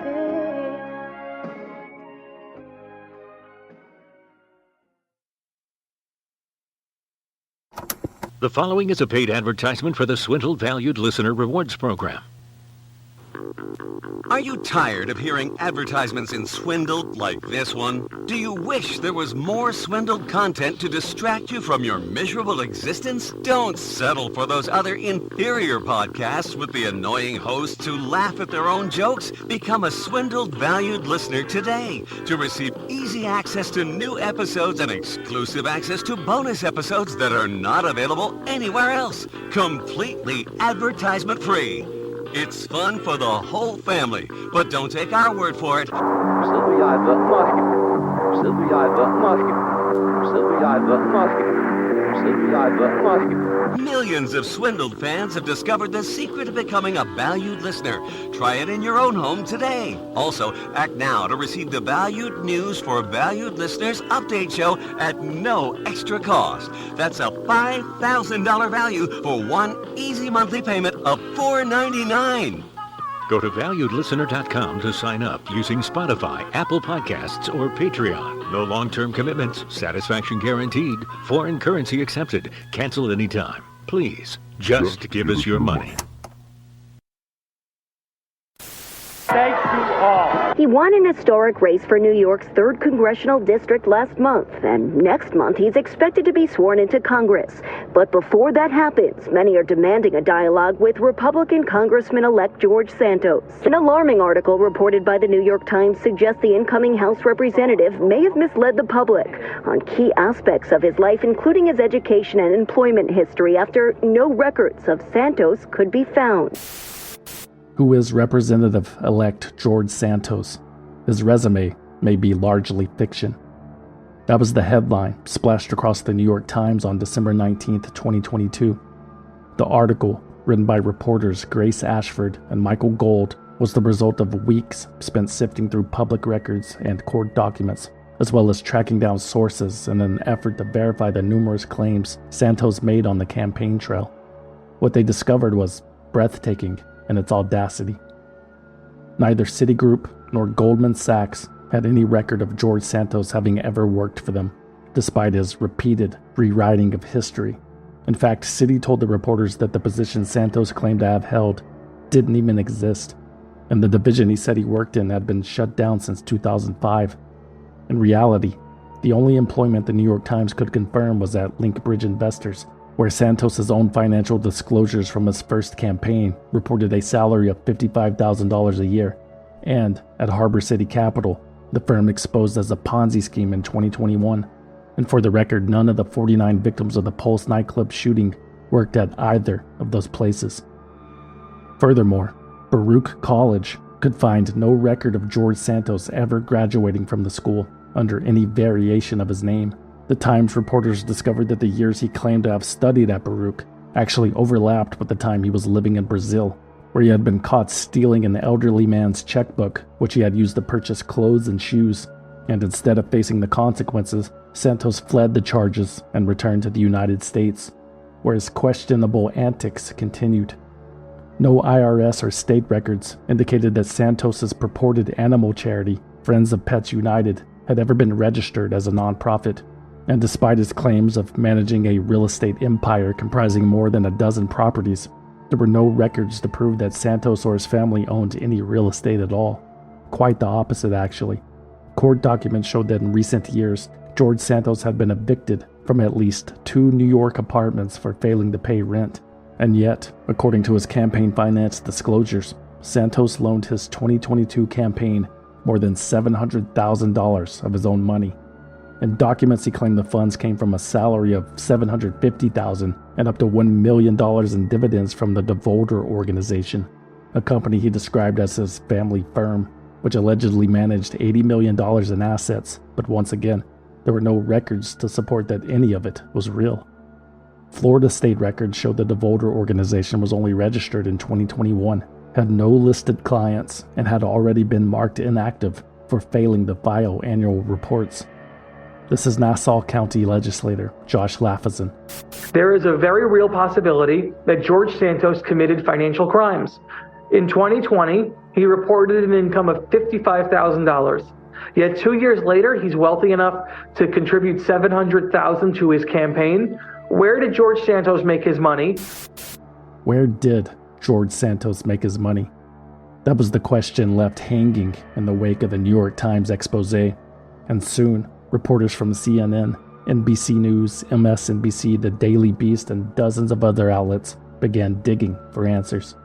Speaker 24: The following is a paid advertisement for the Swindled Valued Listener Rewards Program.
Speaker 25: Are you tired of hearing advertisements in Swindled like this one? Do you wish there was more Swindled content to distract you from your miserable existence? Don't settle for those other inferior podcasts with the annoying hosts who laugh at their own jokes. Become a Swindled Valued Listener today to receive easy access to new episodes and exclusive access to bonus episodes that are not available anywhere else. Completely advertisement free. It's fun for the whole family, but don't take our word for it. Millions of Swindled fans have discovered the secret of becoming a valued listener. Try it in your own home today. Also, act now to receive the Valued News for Valued Listeners update show at no extra cost. That's a $5,000 value for one easy monthly payment of $4.99.
Speaker 24: Go to valuedlistener.com to sign up using Spotify, Apple Podcasts, or Patreon. No long-term commitments, satisfaction guaranteed, foreign currency accepted, cancel anytime. Please, just give us your money.
Speaker 23: Thank you all.
Speaker 26: He won an historic race for New York's 3rd congressional district last month, and next month he's expected to be sworn into Congress. But before that happens, many are demanding a dialogue with Republican Congressman-elect George Santos. An alarming article reported by the New York Times suggests the incoming House representative may have misled the public on key aspects of his life, including his education and employment history, after no records of Santos could be found.
Speaker 3: Who is Representative-elect George Santos? His resume may be largely fiction. That was the headline splashed across the New York Times on December 19th, 2022. The article, written by reporters Grace Ashford and Michael Gold, was the result of weeks spent sifting through public records and court documents, as well as tracking down sources in an effort to verify the numerous claims Santos made on the campaign trail. What they discovered was breathtaking in its audacity. Neither Citigroup nor Goldman Sachs had any record of George Santos having ever worked for them. despite his repeated rewriting of history. In fact, Citi told the reporters that the position Santos claimed to have held didn't even exist, and the division he said he worked in had been shut down since 2005. In reality, the only employment the New York Times could confirm was at Linkbridge Investors, where Santos' own financial disclosures from his first campaign reported a salary of $55,000 a year, and at Harbor City Capital, the firm exposed as a Ponzi scheme in 2021. And for the record, none of the 49 victims of the Pulse nightclub shooting worked at either of those places. Furthermore, Baruch College could find no record of George Santos ever graduating from the school under any variation of his name. The Times reporters discovered that the years he claimed to have studied at Baruch actually overlapped with the time he was living in Brazil, where he had been caught stealing an elderly man's checkbook, which he had used to purchase clothes and shoes. And instead of facing the consequences, Santos fled the charges and returned to the United States, where his questionable antics continued. No IRS or state records indicated that Santos's purported animal charity, Friends of Pets United, had ever been registered as a nonprofit. And despite his claims of managing a real estate empire comprising more than a dozen properties, there were no records to prove that Santos or his family owned any real estate at all. Quite the opposite, actually. Court documents showed that in recent years, George Santos had been evicted from at least 2 New York apartments for failing to pay rent. And yet, according to his campaign finance disclosures, Santos loaned his 2022 campaign more than $700,000 of his own money. In documents, he claimed the funds came from a salary of $750,000 and up to $1 million in dividends from the DeVolder organization, a company he described as his family firm, which allegedly managed $80 million in assets, but once again, there were no records to support that any of it was real. Florida state records showed the DeVolder organization was only registered in 2021, had no listed clients, and had already been marked inactive for failing to file annual reports. This is Nassau County legislator Josh Lafazan.
Speaker 2: There is a very real possibility that George Santos committed financial crimes. In 2020, he reported an income of $55,000. Yet 2 years later, he's wealthy enough to contribute $700,000 to his campaign. Where did George Santos make his money?
Speaker 3: Where did George Santos make his money? That was the question left hanging in the wake of the New York Times expose, and soon, reporters from CNN, NBC News, MSNBC, The Daily Beast, and dozens of other outlets began digging for answers.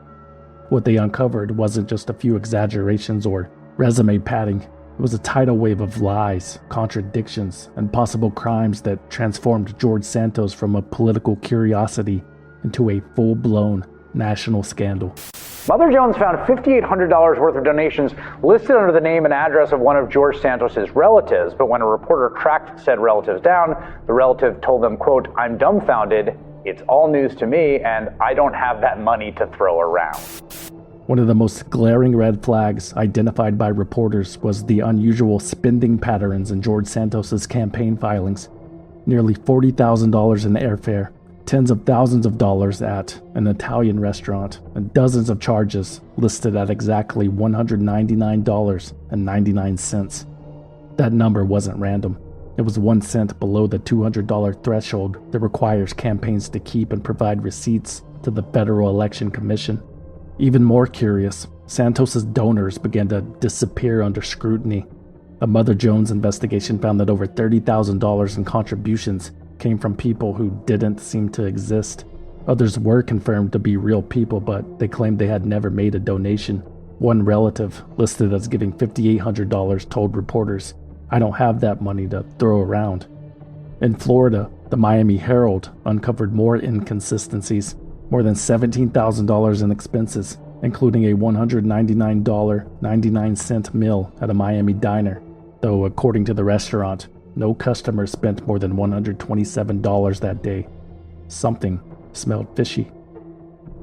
Speaker 3: What they uncovered wasn't just a few exaggerations or resume padding. It was a tidal wave of lies, contradictions, and possible crimes that transformed George Santos from a political curiosity into a full-blown national scandal.
Speaker 22: Mother Jones found $5,800 worth of donations listed under the name and address of one of George Santos's relatives, but when a reporter tracked said relatives down, the relative told them, quote, "I'm dumbfounded, it's all news to me, and I don't have that money to throw around."
Speaker 3: One of the most glaring red flags identified by reporters was the unusual spending patterns in George Santos's campaign filings. Nearly $40,000 in airfare, tens of thousands of dollars at an Italian restaurant, and dozens of charges listed at exactly $199.99. That number wasn't random. It was 1 cent below the $200 threshold that requires campaigns to keep and provide receipts to the Federal Election Commission. Even more curious, Santos's donors began to disappear under scrutiny. A Mother Jones investigation found that over $30,000 in contributions came from people who didn't seem to exist. Others were confirmed to be real people, but they claimed they had never made a donation. One relative, listed as giving $5,800, told reporters, "I don't have that money to throw around." In Florida, the Miami Herald uncovered more inconsistencies, more than $17,000 in expenses, including a $199.99 meal at a Miami diner, though according to the restaurant, no customer spent more than $127 that day. Something smelled fishy.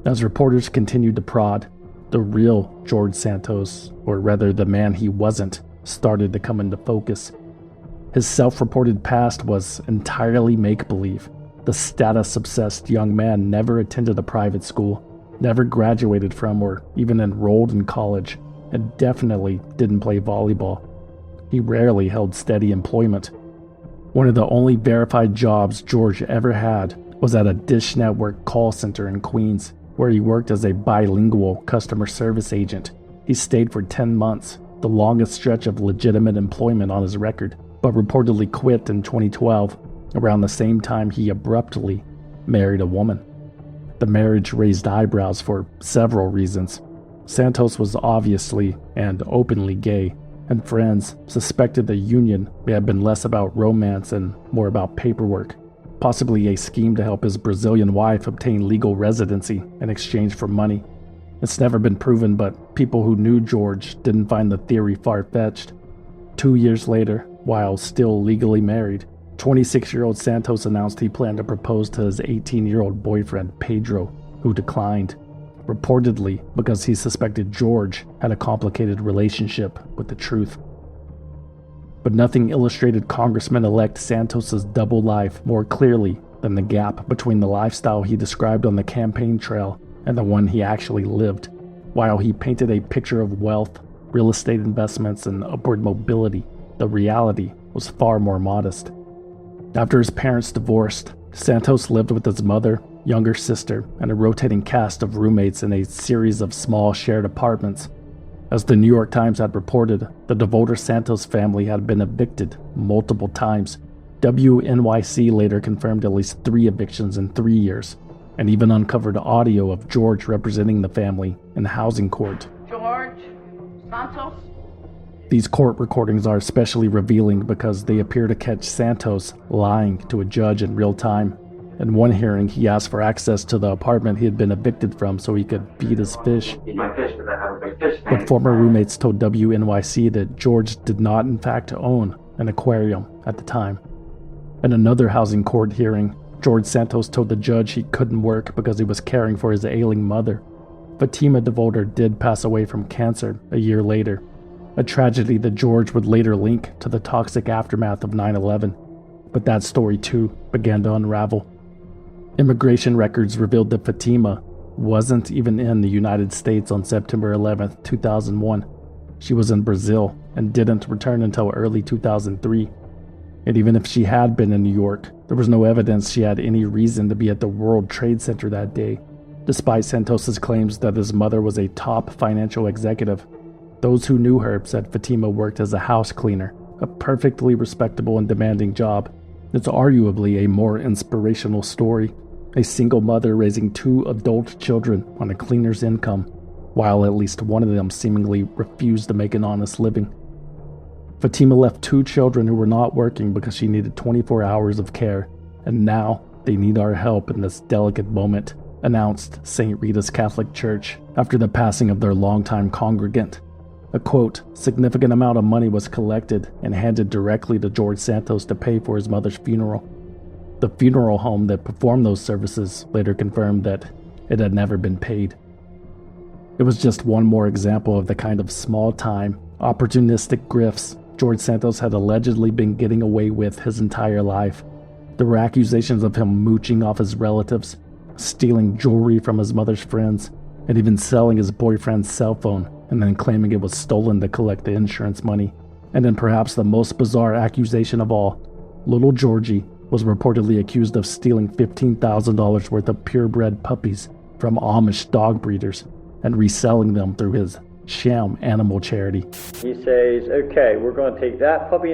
Speaker 3: As reporters continued to prod, the real George Santos, or rather the man he wasn't, started to come into focus. His self-reported past was entirely make-believe. The status-obsessed young man never attended a private school, never graduated from or even enrolled in college, and definitely didn't play volleyball. He rarely held steady employment. One of the only verified jobs George ever had was at a Dish Network call center in Queens, where he worked as a bilingual customer service agent. He stayed for 10 months, the longest stretch of legitimate employment on his record, but reportedly quit in 2012, around the same time he abruptly married a woman. The marriage raised eyebrows for several reasons. Santos was obviously and openly gay, and friends suspected the union may have been less about romance and more about paperwork, possibly a scheme to help his Brazilian wife obtain legal residency in exchange for money. It's never been proven, but people who knew George didn't find the theory far-fetched. 2 years later, while still legally married, 26-year-old Santos announced he planned to propose to his 18-year-old boyfriend, Pedro, who declined, reportedly because he suspected George had a complicated relationship with the truth. But nothing illustrated Congressman-elect Santos's double life more clearly than the gap between the lifestyle he described on the campaign trail and the one he actually lived. While he painted a picture of wealth, real estate investments, and upward mobility, the reality was far more modest. After his parents divorced, Santos lived with his mother, younger sister, and a rotating cast of roommates in a series of small shared apartments. As the New York Times had reported, the DeVolder Santos family had been evicted multiple times. WNYC later confirmed at least 3 evictions in 3 years, and even uncovered audio of George representing the family in the housing court.
Speaker 4: George Santos?
Speaker 3: These court recordings are especially revealing because they appear to catch Santos lying to a judge in real time. In one hearing, he asked for access to the apartment he had been evicted from so he could feed his fish.
Speaker 4: Feed my fish because I have a big fish tank.
Speaker 3: But former roommates told WNYC that George did not in fact own an aquarium at the time. In another housing court hearing, George Santos told the judge he couldn't work because he was caring for his ailing mother. Fatima DeVolder did pass away from cancer a year later, a tragedy that George would later link to the toxic aftermath of 9/11. But that story too began to unravel. Immigration records revealed that Fatima wasn't even in the United States on September 11, 2001. She was in Brazil and didn't return until early 2003. And even if she had been in New York, there was no evidence she had any reason to be at the World Trade Center that day, despite Santos's claims that his mother was a top financial executive. Those who knew her said Fatima worked as a house cleaner, a perfectly respectable and demanding job. It's arguably a more inspirational story. A single mother raising 2 adult children on a cleaner's income, while at least one of them seemingly refused to make an honest living. Fatima left 2 children who were not working because she needed 24 hours of care, and now they need our help in this delicate moment, announced St. Rita's Catholic Church after the passing of their longtime congregant. A quote, significant amount of money was collected and handed directly to George Santos to pay for his mother's funeral. The funeral home that performed those services later confirmed that it had never been paid. It was just one more example of the kind of small-time, opportunistic grifts George Santos had allegedly been getting away with his entire life. There were accusations of him mooching off his relatives, stealing jewelry from his mother's friends, and even selling his boyfriend's cell phone and then claiming it was stolen to collect the insurance money. And then perhaps the most bizarre accusation of all, little Georgie was reportedly accused of stealing $15,000 worth of purebred puppies from Amish dog breeders and reselling them through his sham animal charity.
Speaker 7: He says, okay, we're going to take that puppy,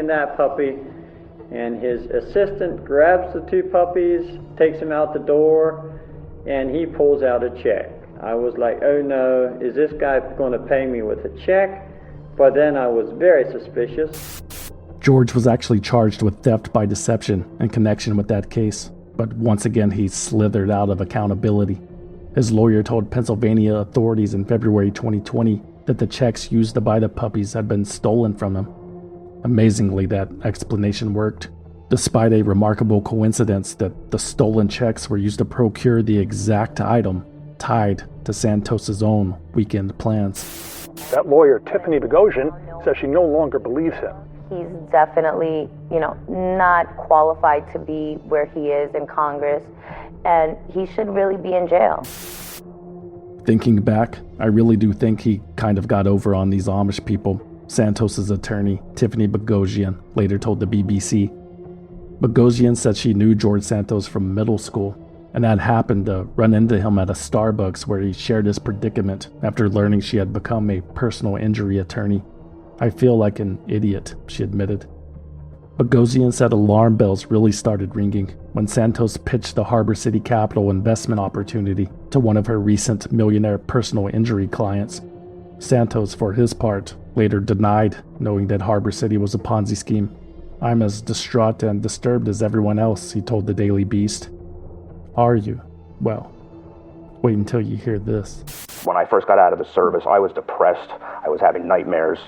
Speaker 7: and his assistant grabs the 2 puppies, takes them out the door, and he pulls out a check. I was like, oh no, is this guy going to pay me with a check? But then I was very suspicious.
Speaker 3: George was actually charged with theft by deception in connection with that case, but once again he slithered out of accountability. His lawyer told Pennsylvania authorities in February 2020 that the checks used to buy the puppies had been stolen from him. Amazingly, that explanation worked, despite a remarkable coincidence that the stolen checks were used to procure the exact item tied to Santos's own weekend plans.
Speaker 8: That lawyer, Tiffany Bogosian, says she no longer believes him.
Speaker 9: He's definitely, not qualified to be where he is in Congress, and he should really be in jail.
Speaker 3: Thinking back, I really do think he kind of got over on these Amish people, Santos's attorney, Tiffany Bogosian, later told the BBC. Bogosian said she knew George Santos from middle school and had happened to run into him at a Starbucks where he shared his predicament after learning she had become a personal injury attorney. I feel like an idiot, she admitted. Bogosian said alarm bells really started ringing when Santos pitched the Harbor City Capital investment opportunity to one of her recent millionaire personal injury clients. Santos, for his part, later denied knowing that Harbor City was a Ponzi scheme. I'm as distraught and disturbed as everyone else, he told the Daily Beast. Are you? Well, wait until you hear this.
Speaker 5: When I first got out of the service, I was depressed. I was having nightmares,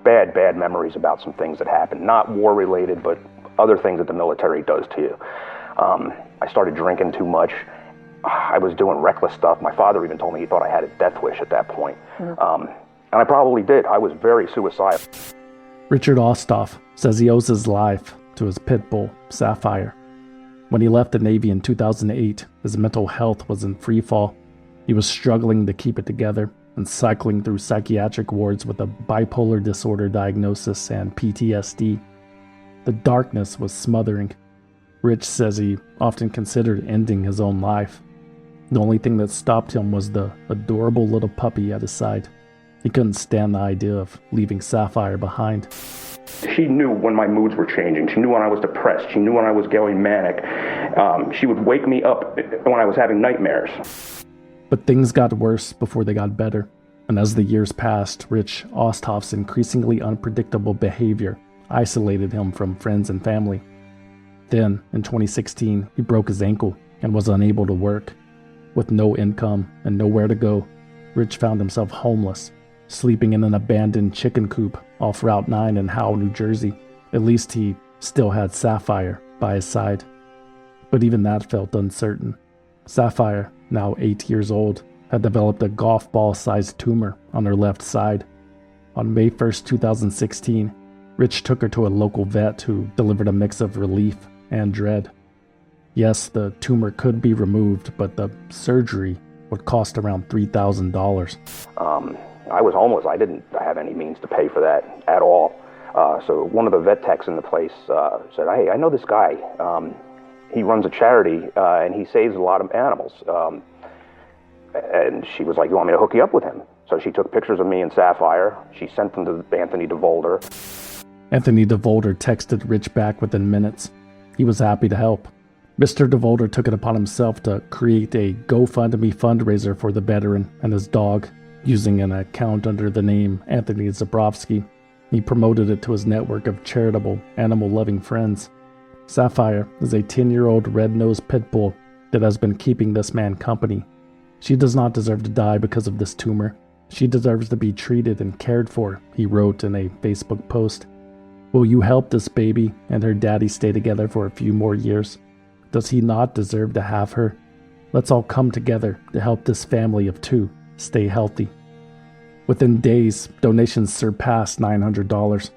Speaker 5: bad memories about some things that happened. Not war-related, but other things that the military does to you. I started drinking too much. I was doing reckless stuff. My father even told me he thought I had a death wish at that point. And I probably did. I was very suicidal.
Speaker 3: Richard Osthoff says he owes his life to his pit bull, Sapphire. When he left the Navy in 2008, his mental health was in free fall. He was struggling to keep it together and cycling through psychiatric wards with a bipolar disorder diagnosis and PTSD. The darkness was smothering. Rich says he often considered ending his own life. The only thing that stopped him was the adorable little puppy at his side. He couldn't stand the idea of leaving Sapphire behind.
Speaker 5: She knew when my moods were changing. She knew when I was depressed. She knew when I was going manic. She would wake me up when I was having nightmares.
Speaker 3: But things got worse before they got better. And as the years passed, Rich Osthoff's increasingly unpredictable behavior isolated him from friends and family. Then, in 2016, he broke his ankle and was unable to work. With no income and nowhere to go, Rich found himself homeless, sleeping in an abandoned chicken coop off Route 9 in Howell, New Jersey. At least he still had Sapphire by his side. But even that felt uncertain. Sapphire, now 8 years old, had developed a golf ball-sized tumor on her left side. On May 1st, 2016, Rich took her to a local vet who delivered a mix of relief and dread. Yes, the tumor could be removed, but the surgery would cost around $3,000.
Speaker 5: I was homeless. I didn't have any means to pay for that at all. So one of the vet techs in the place said, hey, I know this guy. He runs a charity, and he saves a lot of animals. And she was like, you want me to hook you up with him? So she took pictures of me and Sapphire. She sent them to Anthony DeVolder.
Speaker 3: Anthony DeVolder texted Rich back within minutes. He was happy to help. Mr. DeVolder took it upon himself to create a GoFundMe fundraiser for the veteran and his dog, using an account under the name Anthony Zabrowski. He promoted it to his network of charitable, animal-loving friends. Sapphire is a 10-year-old red-nosed pit bull that has been keeping this man company. She does not deserve to die because of this tumor. She deserves to be treated and cared for, he wrote in a Facebook post. Will you help this baby and her daddy stay together for a few more years? Does he not deserve to have her? Let's all come together to help this family of two stay healthy. Within days, donations surpassed $900.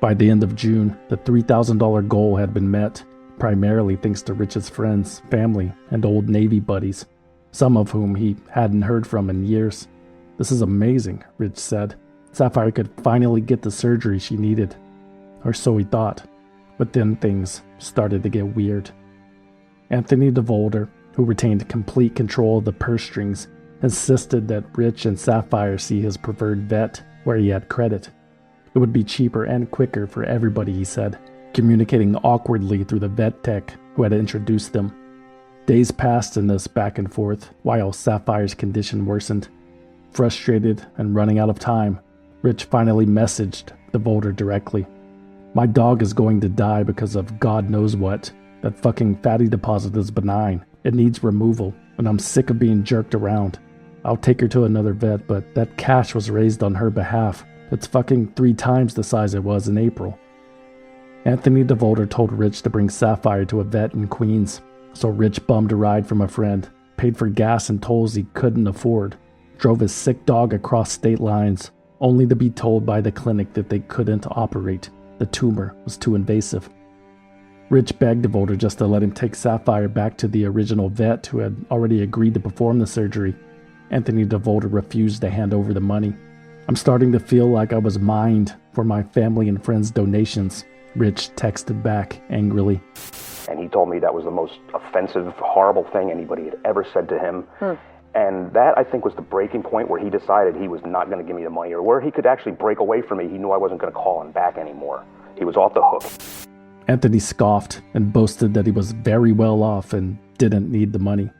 Speaker 3: By the end of June, the $3,000 goal had been met, primarily thanks to Rich's friends, family, and old Navy buddies, some of whom he hadn't heard from in years. This is amazing, Rich said. Sapphire could finally get the surgery she needed. Or so he thought. But then things started to get weird. Anthony DeVolder, who retained complete control of the purse strings, insisted that Rich and Sapphire see his preferred vet where he had credit. It would be cheaper and quicker for everybody, he said, communicating awkwardly through the vet tech who had introduced them. Days passed in this back and forth while Sapphire's condition worsened. Frustrated and running out of time, Rich finally messaged DeVolder directly. My dog is going to die because of God knows what. That fucking fatty deposit is benign. It needs removal, and I'm sick of being jerked around. I'll take her to another vet, but that cash was raised on her behalf. It's fucking 3 times the size it was in April. Anthony DeVolder told Rich to bring Sapphire to a vet in Queens, so Rich bummed a ride from a friend, paid for gas and tolls he couldn't afford, drove his sick dog across state lines, only to be told by the clinic that they couldn't operate. The tumor was too invasive. Rich begged DeVolder just to let him take Sapphire back to the original vet who had already agreed to perform the surgery. Anthony DeVolder refused to hand over the money. I'm starting to feel like I was mined for my family and friends' donations, Rich texted back angrily.
Speaker 5: And he told me that was the most offensive, horrible thing anybody had ever said to him. And that, I think, was the breaking point where he decided he was not going to give me the money, or where he could actually break away from me. He knew I wasn't going to call him back anymore. He was off the hook.
Speaker 3: Anthony scoffed and boasted that he was very well off and didn't need the money.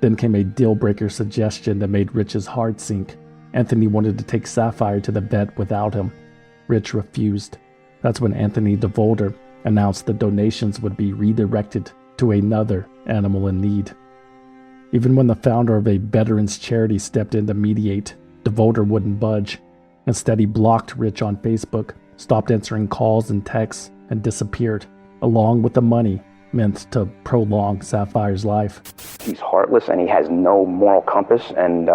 Speaker 3: Then came a deal-breaker suggestion that made Rich's heart sink. Anthony wanted to take Sapphire to the vet without him. Rich refused. That's when Anthony DeVolder announced the donations would be redirected to another animal in need. Even when the founder of a veterans charity stepped in to mediate, DeVolder wouldn't budge. Instead, he blocked Rich on Facebook, stopped answering calls and texts, and disappeared, along with the money meant to prolong Sapphire's life.
Speaker 5: He's heartless, and he has no moral compass, and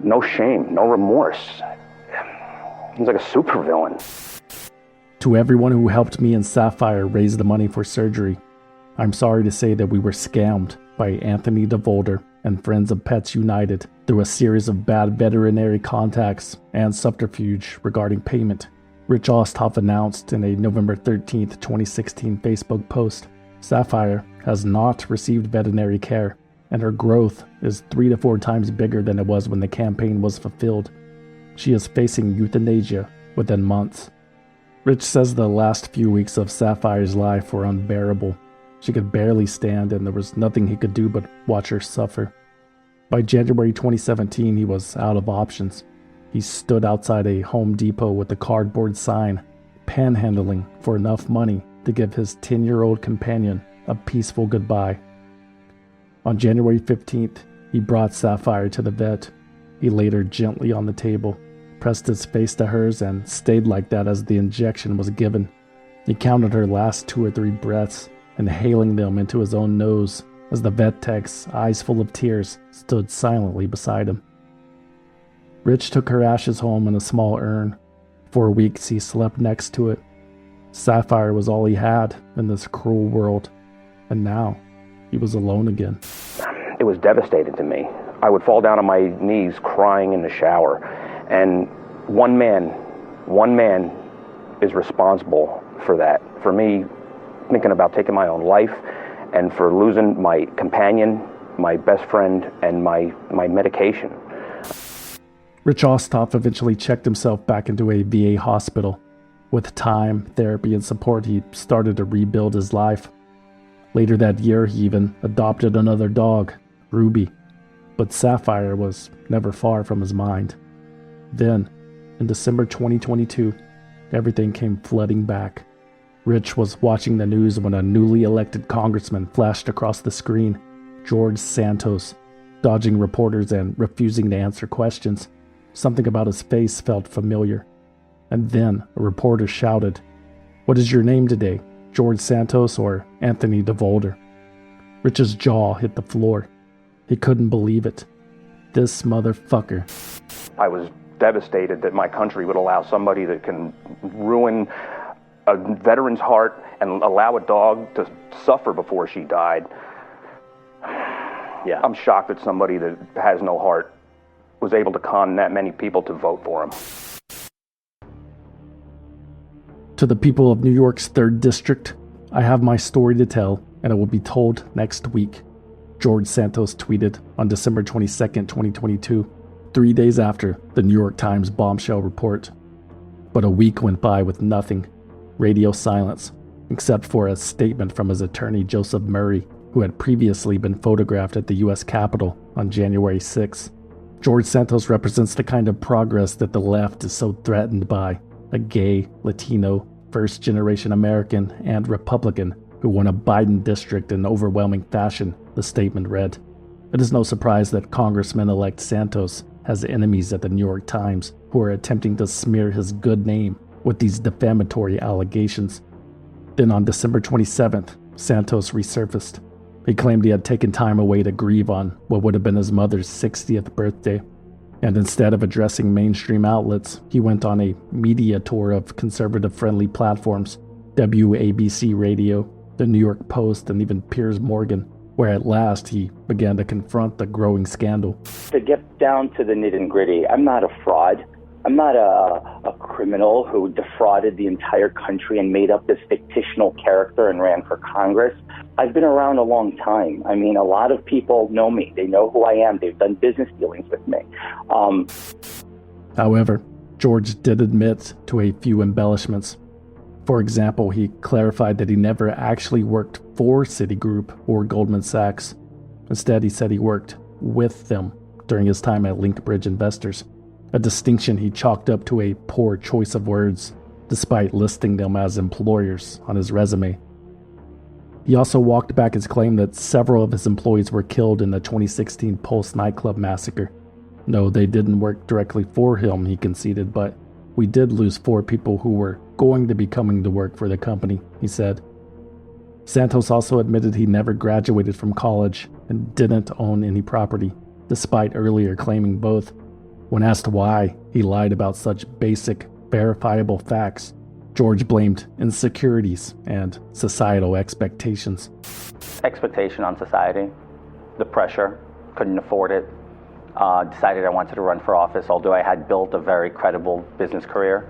Speaker 5: no shame, no remorse. He's like a supervillain.
Speaker 3: To everyone who helped me and Sapphire raise the money for surgery, I'm sorry to say that we were scammed by Anthony DeVolder and Friends of Pets United through a series of bad veterinary contacts and subterfuge regarding payment. Rich Osthoff announced in a November 13, 2016 Facebook post, Sapphire has not received veterinary care, and her growth is 3 to 4 times bigger than it was when the campaign was fulfilled. She is facing euthanasia within months. Rich says the last few weeks of Sapphire's life were unbearable. She could barely stand, and there was nothing he could do but watch her suffer. By January 2017, he was out of options. He stood outside a Home Depot with a cardboard sign, panhandling for enough money to give his 10-year-old companion a peaceful goodbye. On January 15th, he brought Sapphire to the vet. He laid her gently on the table, pressed his face to hers, and stayed like that as the injection was given. He counted her last 2 or 3 breaths, inhaling them into his own nose as the vet tech's eyes full of tears stood silently beside him. Rich took her ashes home in a small urn. For weeks he slept next to it. Sapphire was all he had in this cruel world, and now he was alone again.
Speaker 5: It was devastating to me. I would fall down on my knees crying in the shower, and one man is responsible for that. For me thinking about taking my own life, and for losing my companion, my best friend, and my medication.
Speaker 3: Rich Osthoff eventually checked himself back into a VA hospital. With time, therapy, and support, he started to rebuild his life. Later that year, he even adopted another dog, Ruby. But Sapphire was never far from his mind. Then, in December 2022, everything came flooding back. Rich was watching the news when a newly elected congressman flashed across the screen, George Santos, dodging reporters and refusing to answer questions. Something about his face felt familiar. And then a reporter shouted, "What is your name today, George Santos or Anthony DeVolder?" Rich's jaw hit the floor. He couldn't believe it. This motherfucker.
Speaker 5: I was devastated that my country would allow somebody that can ruin a veteran's heart and allow a dog to suffer before she died. Yeah, I'm shocked that somebody that has no heart was able to con that many people to vote for him.
Speaker 3: To the people of New York's 3rd District, I have my story to tell, and it will be told next week. George Santos tweeted on December 22nd, 2022, 3 days after the New York Times bombshell report. But a week went by with nothing. Radio silence, except for a statement from his attorney Joseph Murray, who had previously been photographed at the U.S. Capitol on January 6. George Santos represents the kind of progress that the left is so threatened by. A gay, Latino, first-generation American, and Republican who won a Biden district in overwhelming fashion, the statement read. It is no surprise that Congressman-elect Santos has enemies at the New York Times who are attempting to smear his good name with these defamatory allegations. Then on December 27th, Santos resurfaced. He claimed he had taken time away to grieve on what would have been his mother's 60th birthday. And instead of addressing mainstream outlets, he went on a media tour of conservative-friendly platforms, WABC Radio, the New York Post, and even Piers Morgan, where at last he began to confront the growing scandal.
Speaker 12: To get down to the nitty-gritty, I'm not a fraud. I'm not a criminal who defrauded the entire country and made up this fictional character and ran for Congress. I've been around a long time. I mean, a lot of people know me. They know who I am. They've done business dealings with me.
Speaker 3: However, George did admit to a few embellishments. For example, he clarified that he never actually worked for Citigroup or Goldman Sachs. Instead, he said he worked with them during his time at Linkbridge Investors, a distinction he chalked up to a poor choice of words, despite listing them as employers on his resume. He also walked back his claim that several of his employees were killed in the 2016 Pulse nightclub massacre. No, they didn't work directly for him, he conceded, but we did lose 4 people who were going to be coming to work for the company, he said. Santos also admitted he never graduated from college and didn't own any property, despite earlier claiming both. When asked why he lied about such basic, verifiable facts, George blamed insecurities and societal expectations.
Speaker 5: Expectation on society, the pressure, couldn't afford it, decided I wanted to run for office, although I had built a very credible business career,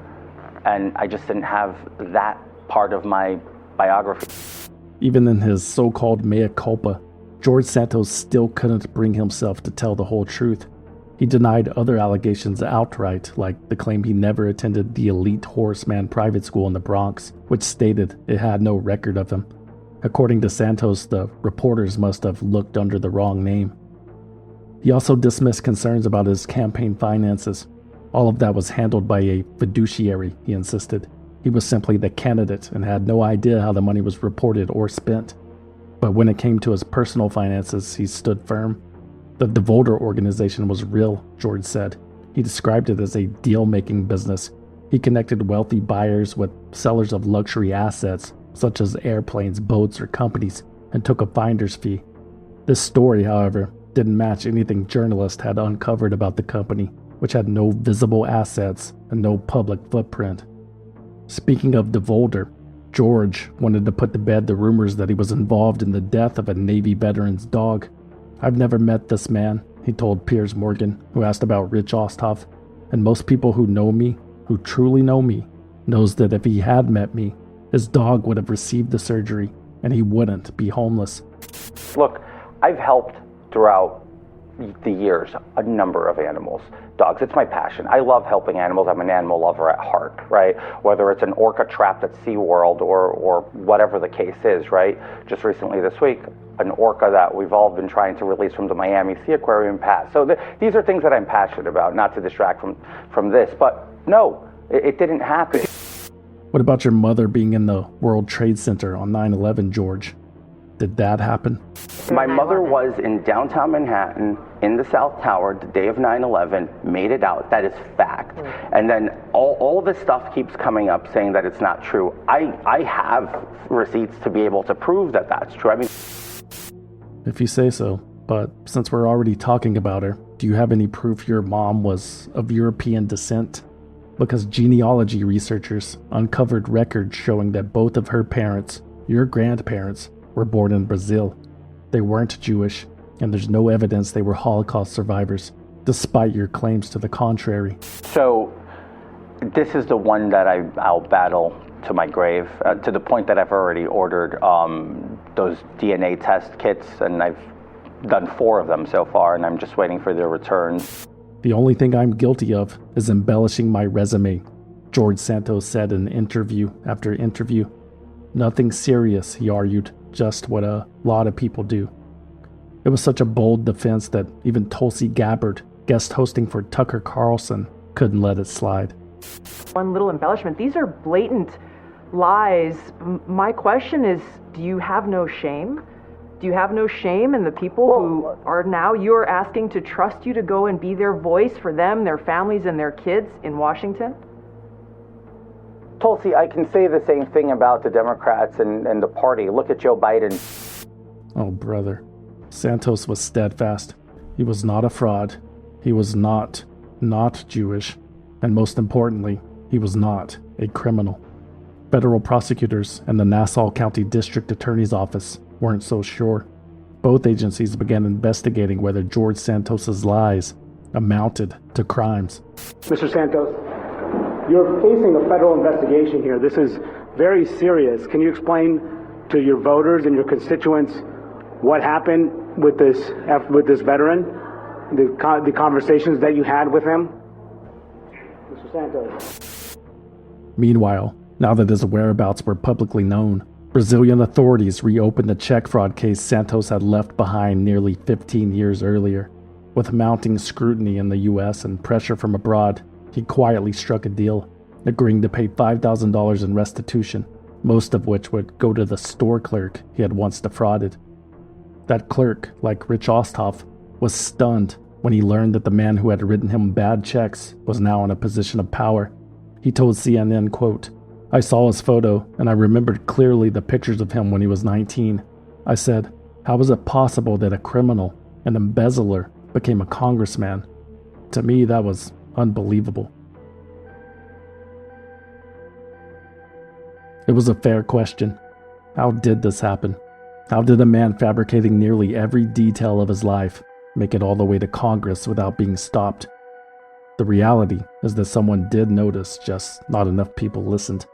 Speaker 5: and I just didn't have that part of my biography.
Speaker 3: Even in his so-called mea culpa, George Santos still couldn't bring himself to tell the whole truth. He denied other allegations outright, like the claim he never attended the elite Horseman private school in the Bronx, which stated it had no record of him. According to Santos, the reporters must have looked under the wrong name. He also dismissed concerns about his campaign finances. All of that was handled by a fiduciary, he insisted. He was simply the candidate and had no idea how the money was reported or spent. But when it came to his personal finances, he stood firm. The DeVolder organization was real, George said. He described it as a deal-making business. He connected wealthy buyers with sellers of luxury assets, such as airplanes, boats, or companies, and took a finder's fee. This story, however, didn't match anything journalists had uncovered about the company, which had no visible assets and no public footprint. Speaking of DeVolder, George wanted to put to bed the rumors that he was involved in the death of a Navy veteran's dog. I've never met this man, he told Piers Morgan, who asked about Rich Osthoff, and most people who know me, who truly know me, knows that if he had met me, his dog would have received the surgery and he wouldn't be homeless.
Speaker 5: Look, I've helped throughout the years a number of animals. Dogs, it's my passion. I love helping animals. I'm an animal lover at heart, right? Whether it's an orca trapped at SeaWorld or whatever the case is, right? Just recently this week, an orca that we've all been trying to release from the Miami Sea Aquarium passed. So these are things that I'm passionate about, not to distract from this. But no, it didn't happen.
Speaker 3: What about your mother being in the World Trade Center on 9/11, George? Did that happen?
Speaker 5: My mother was in downtown Manhattan in the South Tower the day of 9/11, made it out. That is fact. And then all this stuff keeps coming up saying that it's not true. I have receipts to be able to prove that that's true. I mean,
Speaker 3: if you say so. But since we're already talking about her, do you have any proof your mom was of European descent? Because genealogy researchers uncovered records showing that both of her parents, your grandparents, were born in Brazil. They weren't Jewish, and there's no evidence they were Holocaust survivors, despite your claims to the contrary.
Speaker 5: So this is the one that I'll battle to my grave, to the point that I've already ordered those DNA test kits, and I've done 4 of them so far, and I'm just waiting for their return.
Speaker 3: The only thing I'm guilty of is embellishing my resume, George Santos said in interview after interview. Nothing serious, he argued, just what a lot of people do. It was such a bold defense that even Tulsi Gabbard, guest hosting for Tucker Carlson, couldn't let it slide.
Speaker 6: One little embellishment. These are blatant lies. My question is, do you have no shame? Do you have no shame in the people who are now, you're asking to trust you to go and be their voice for them, their families, and their kids in Washington?
Speaker 5: Tulsi, I can say the same thing about the Democrats and the party. Look at Joe Biden.
Speaker 3: Oh, brother. Santos was steadfast. He was not a fraud. He was not Jewish. And most importantly, he was not a criminal. Federal prosecutors and the Nassau County District Attorney's Office weren't so sure. Both agencies began investigating whether George Santos's lies amounted to crimes.
Speaker 10: Mr. Santos, you're facing a federal investigation here. This is very serious. Can you explain to your voters and your constituents what happened with this veteran, the conversations that you had with him? Mr. Santos.
Speaker 3: Meanwhile, now that his whereabouts were publicly known, Brazilian authorities reopened the check fraud case Santos had left behind nearly 15 years earlier. With mounting scrutiny in the US and pressure from abroad, he quietly struck a deal, agreeing to pay $5,000 in restitution, most of which would go to the store clerk he had once defrauded. That clerk, like Rich Osthoff, was stunned when he learned that the man who had written him bad checks was now in a position of power. He told CNN, quote, "I saw his photo, and I remembered clearly the pictures of him when he was 19. I said, how is it possible that a criminal, an embezzler, became a congressman? To me, that was unbelievable." It was a fair question. How did this happen? How did a man fabricating nearly every detail of his life make it all the way to Congress without being stopped? The reality is that someone did notice, just not enough people listened.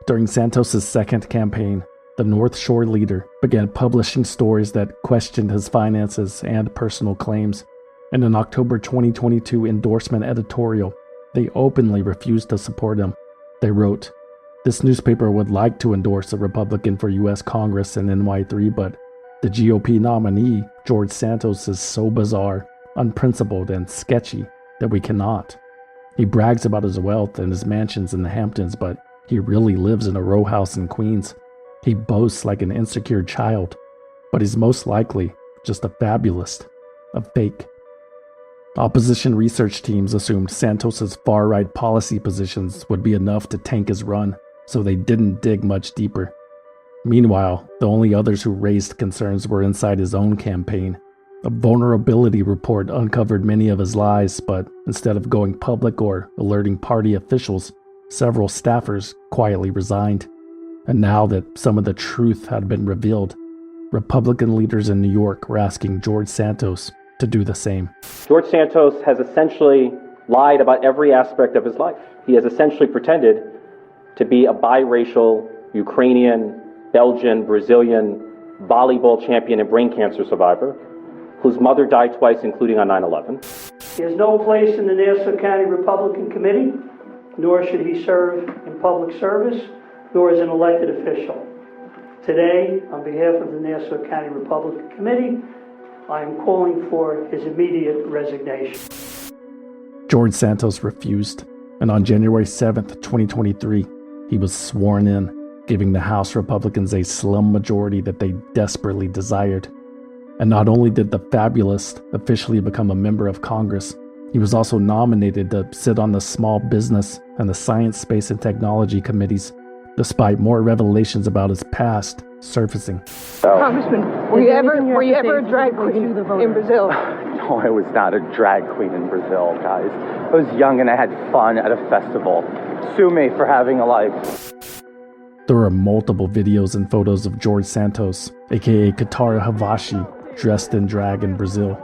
Speaker 3: During Santos' second campaign, the North Shore leader began publishing stories that questioned his finances and personal claims. In an October 2022 endorsement editorial, they openly refused to support him. They wrote, "This newspaper would like to endorse a Republican for U.S. Congress in NY3, but the GOP nominee, George Santos, is so bizarre, unprincipled, and sketchy that we cannot. He brags about his wealth and his mansions in the Hamptons, but he really lives in a row house in Queens. He boasts like an insecure child, but he's most likely just a fabulist, a fake." Opposition research teams assumed Santos's far-right policy positions would be enough to tank his run, so they didn't dig much deeper. Meanwhile, the only others who raised concerns were inside his own campaign. A vulnerability report uncovered many of his lies, but instead of going public or alerting party officials, several staffers quietly resigned. And now that some of the truth had been revealed, Republican leaders in New York were asking George Santos to do the same.
Speaker 13: George Santos has essentially lied about every aspect of his life. He has essentially pretended to be a biracial Ukrainian, Belgian, Brazilian volleyball champion and brain cancer survivor whose mother died twice, including on 9/11.
Speaker 14: He has no place in the Nassau County Republican Committee, nor should he serve in public service, nor as an elected official. Today, on behalf of the Nassau County Republican Committee, I am calling for his immediate resignation.
Speaker 3: George Santos refused, and on January 7th, 2023, he was sworn in, giving the House Republicans a slim majority that they desperately desired. And not only did the Fabulist officially become a member of Congress, he was also nominated to sit on the Small Business and the Science, Space, and Technology committees, despite more revelations about his past surfacing.
Speaker 15: Congressman, were you ever a drag queen in Brazil?
Speaker 12: No, I was not a drag queen in Brazil, guys. I was young and I had fun at a festival. Sue me for having a life.
Speaker 3: There are multiple videos and photos of George Santos, aka Katara Havashi, dressed in drag in Brazil,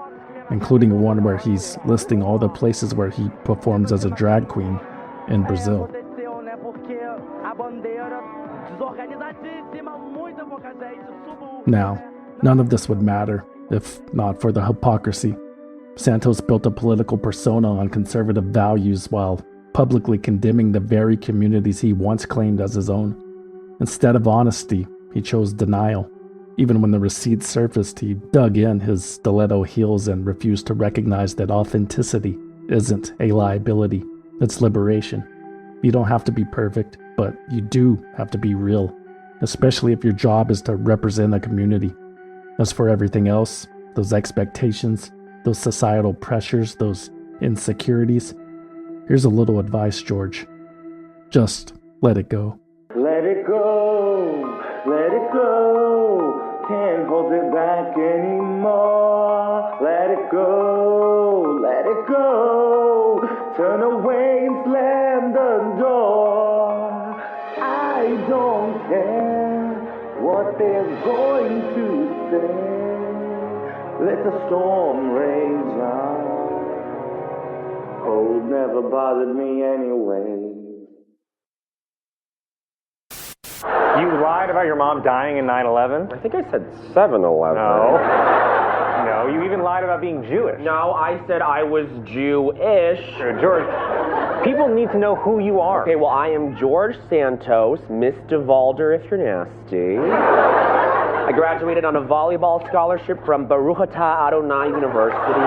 Speaker 3: including one where he's listing all the places where he performs as a drag queen in Brazil. Now, none of this would matter if not for the hypocrisy. Santos built a political persona on conservative values while publicly condemning the very communities he once claimed as his own. Instead of honesty, he chose denial. Even when the receipts surfaced, he dug in his stiletto heels and refused to recognize that authenticity isn't a liability, it's liberation. You don't have to be perfect, but you do have to be real, especially if your job is to represent a community. As for everything else, those expectations, those societal pressures, those insecurities, here's a little advice, George. Just let it go.
Speaker 11: Let it go, let it go. Can't hold it back anymore. Let it go, let it go. Turn away and slam the door. I don't care what they're going to say. Let the storm rage on. cold never bothered me anyway.
Speaker 16: You lied about your mom dying in 9/11?
Speaker 17: I think I said 7/11.
Speaker 16: No, you even lied about being Jewish.
Speaker 17: No, I said I was Jewish.
Speaker 16: George, people need to know who you are.
Speaker 17: Okay, well, I am George Santos, Mr. Valder if you're nasty. I graduated on a volleyball scholarship from Baruch Atah Adonai University.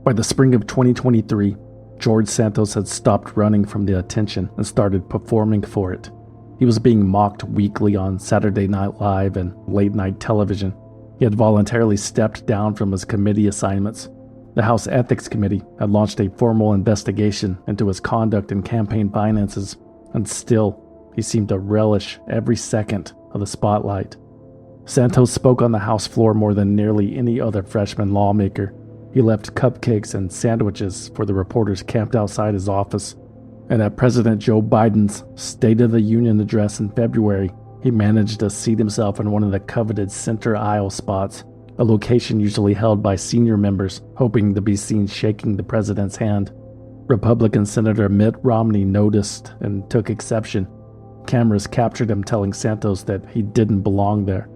Speaker 3: By the spring of 2023, George Santos had stopped running from the attention and started performing for it. He was being mocked weekly on Saturday Night Live and late-night television. He had voluntarily stepped down from his committee assignments. The House Ethics Committee had launched a formal investigation into his conduct and campaign finances, and still, he seemed to relish every second of the spotlight. Santos spoke on the House floor more than nearly any other freshman lawmaker. He left cupcakes and sandwiches for the reporters camped outside his office. And at President Joe Biden's State of the Union address in February, he managed to seat himself in one of the coveted center aisle spots, a location usually held by senior members, hoping to be seen shaking the president's hand. Republican Senator Mitt Romney noticed and took exception. Cameras captured him telling Santos that he didn't belong there.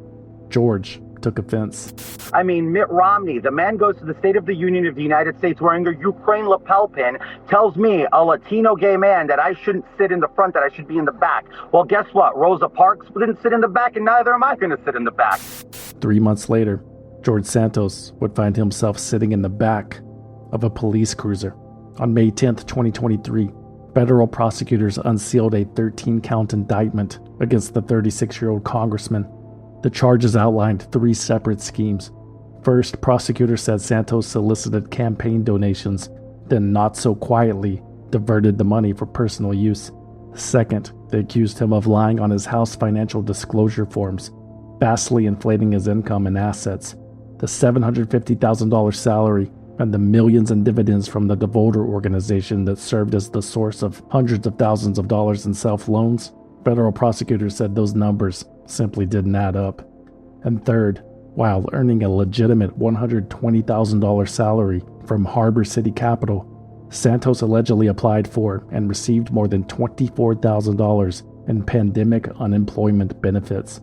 Speaker 3: George took offense.
Speaker 18: I mean, Mitt Romney, the man goes to the State of the Union of the United States wearing a Ukraine lapel pin, tells me, a Latino gay man, that I shouldn't sit in the front, that I should be in the back. Well, guess what? Rosa Parks didn't sit in the back, and neither am I going to sit in the back.
Speaker 3: 3 months later, George Santos would find himself sitting in the back of a police cruiser. On May 10th, 2023, federal prosecutors unsealed a 13-count indictment against the 36-year-old congressman. The charges outlined 3 separate schemes. First, prosecutors said Santos solicited campaign donations, then not so quietly diverted the money for personal use. Second, they accused him of lying on his House financial disclosure forms, vastly inflating his income and assets. The $750,000 salary and the millions in dividends from the Devolder organization that served as the source of hundreds of thousands of dollars in self-loans. Federal prosecutors said those numbers simply didn't add up. And third, while earning a legitimate $120,000 salary from Harbor City Capital, Santos allegedly applied for and received more than $24,000 in pandemic unemployment benefits.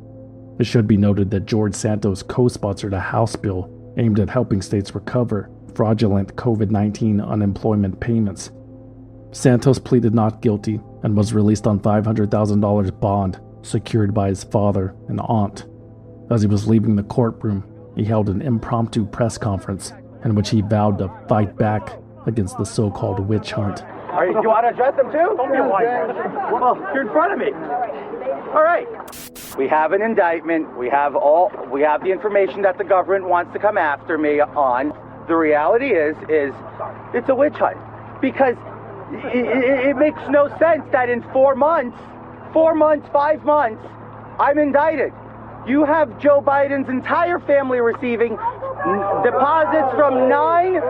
Speaker 3: It should be noted that George Santos co-sponsored a House bill aimed at helping states recover fraudulent COVID-19 unemployment payments. Santos pleaded not guilty and was released on $500,000 bond secured by his father and aunt. As he was leaving the courtroom, he held an impromptu press conference in which he vowed to fight back against the so-called witch hunt.
Speaker 18: All right, you want to address them too?
Speaker 16: Don't be a white man.
Speaker 18: Well, you're in front of me. All right.
Speaker 12: We have an indictment. We have the information that the government wants to come after me on. The reality is it's a witch hunt, because it makes no sense that in 4 months, 5 months, I'm indicted. You have Joe Biden's entire family receiving deposits from nine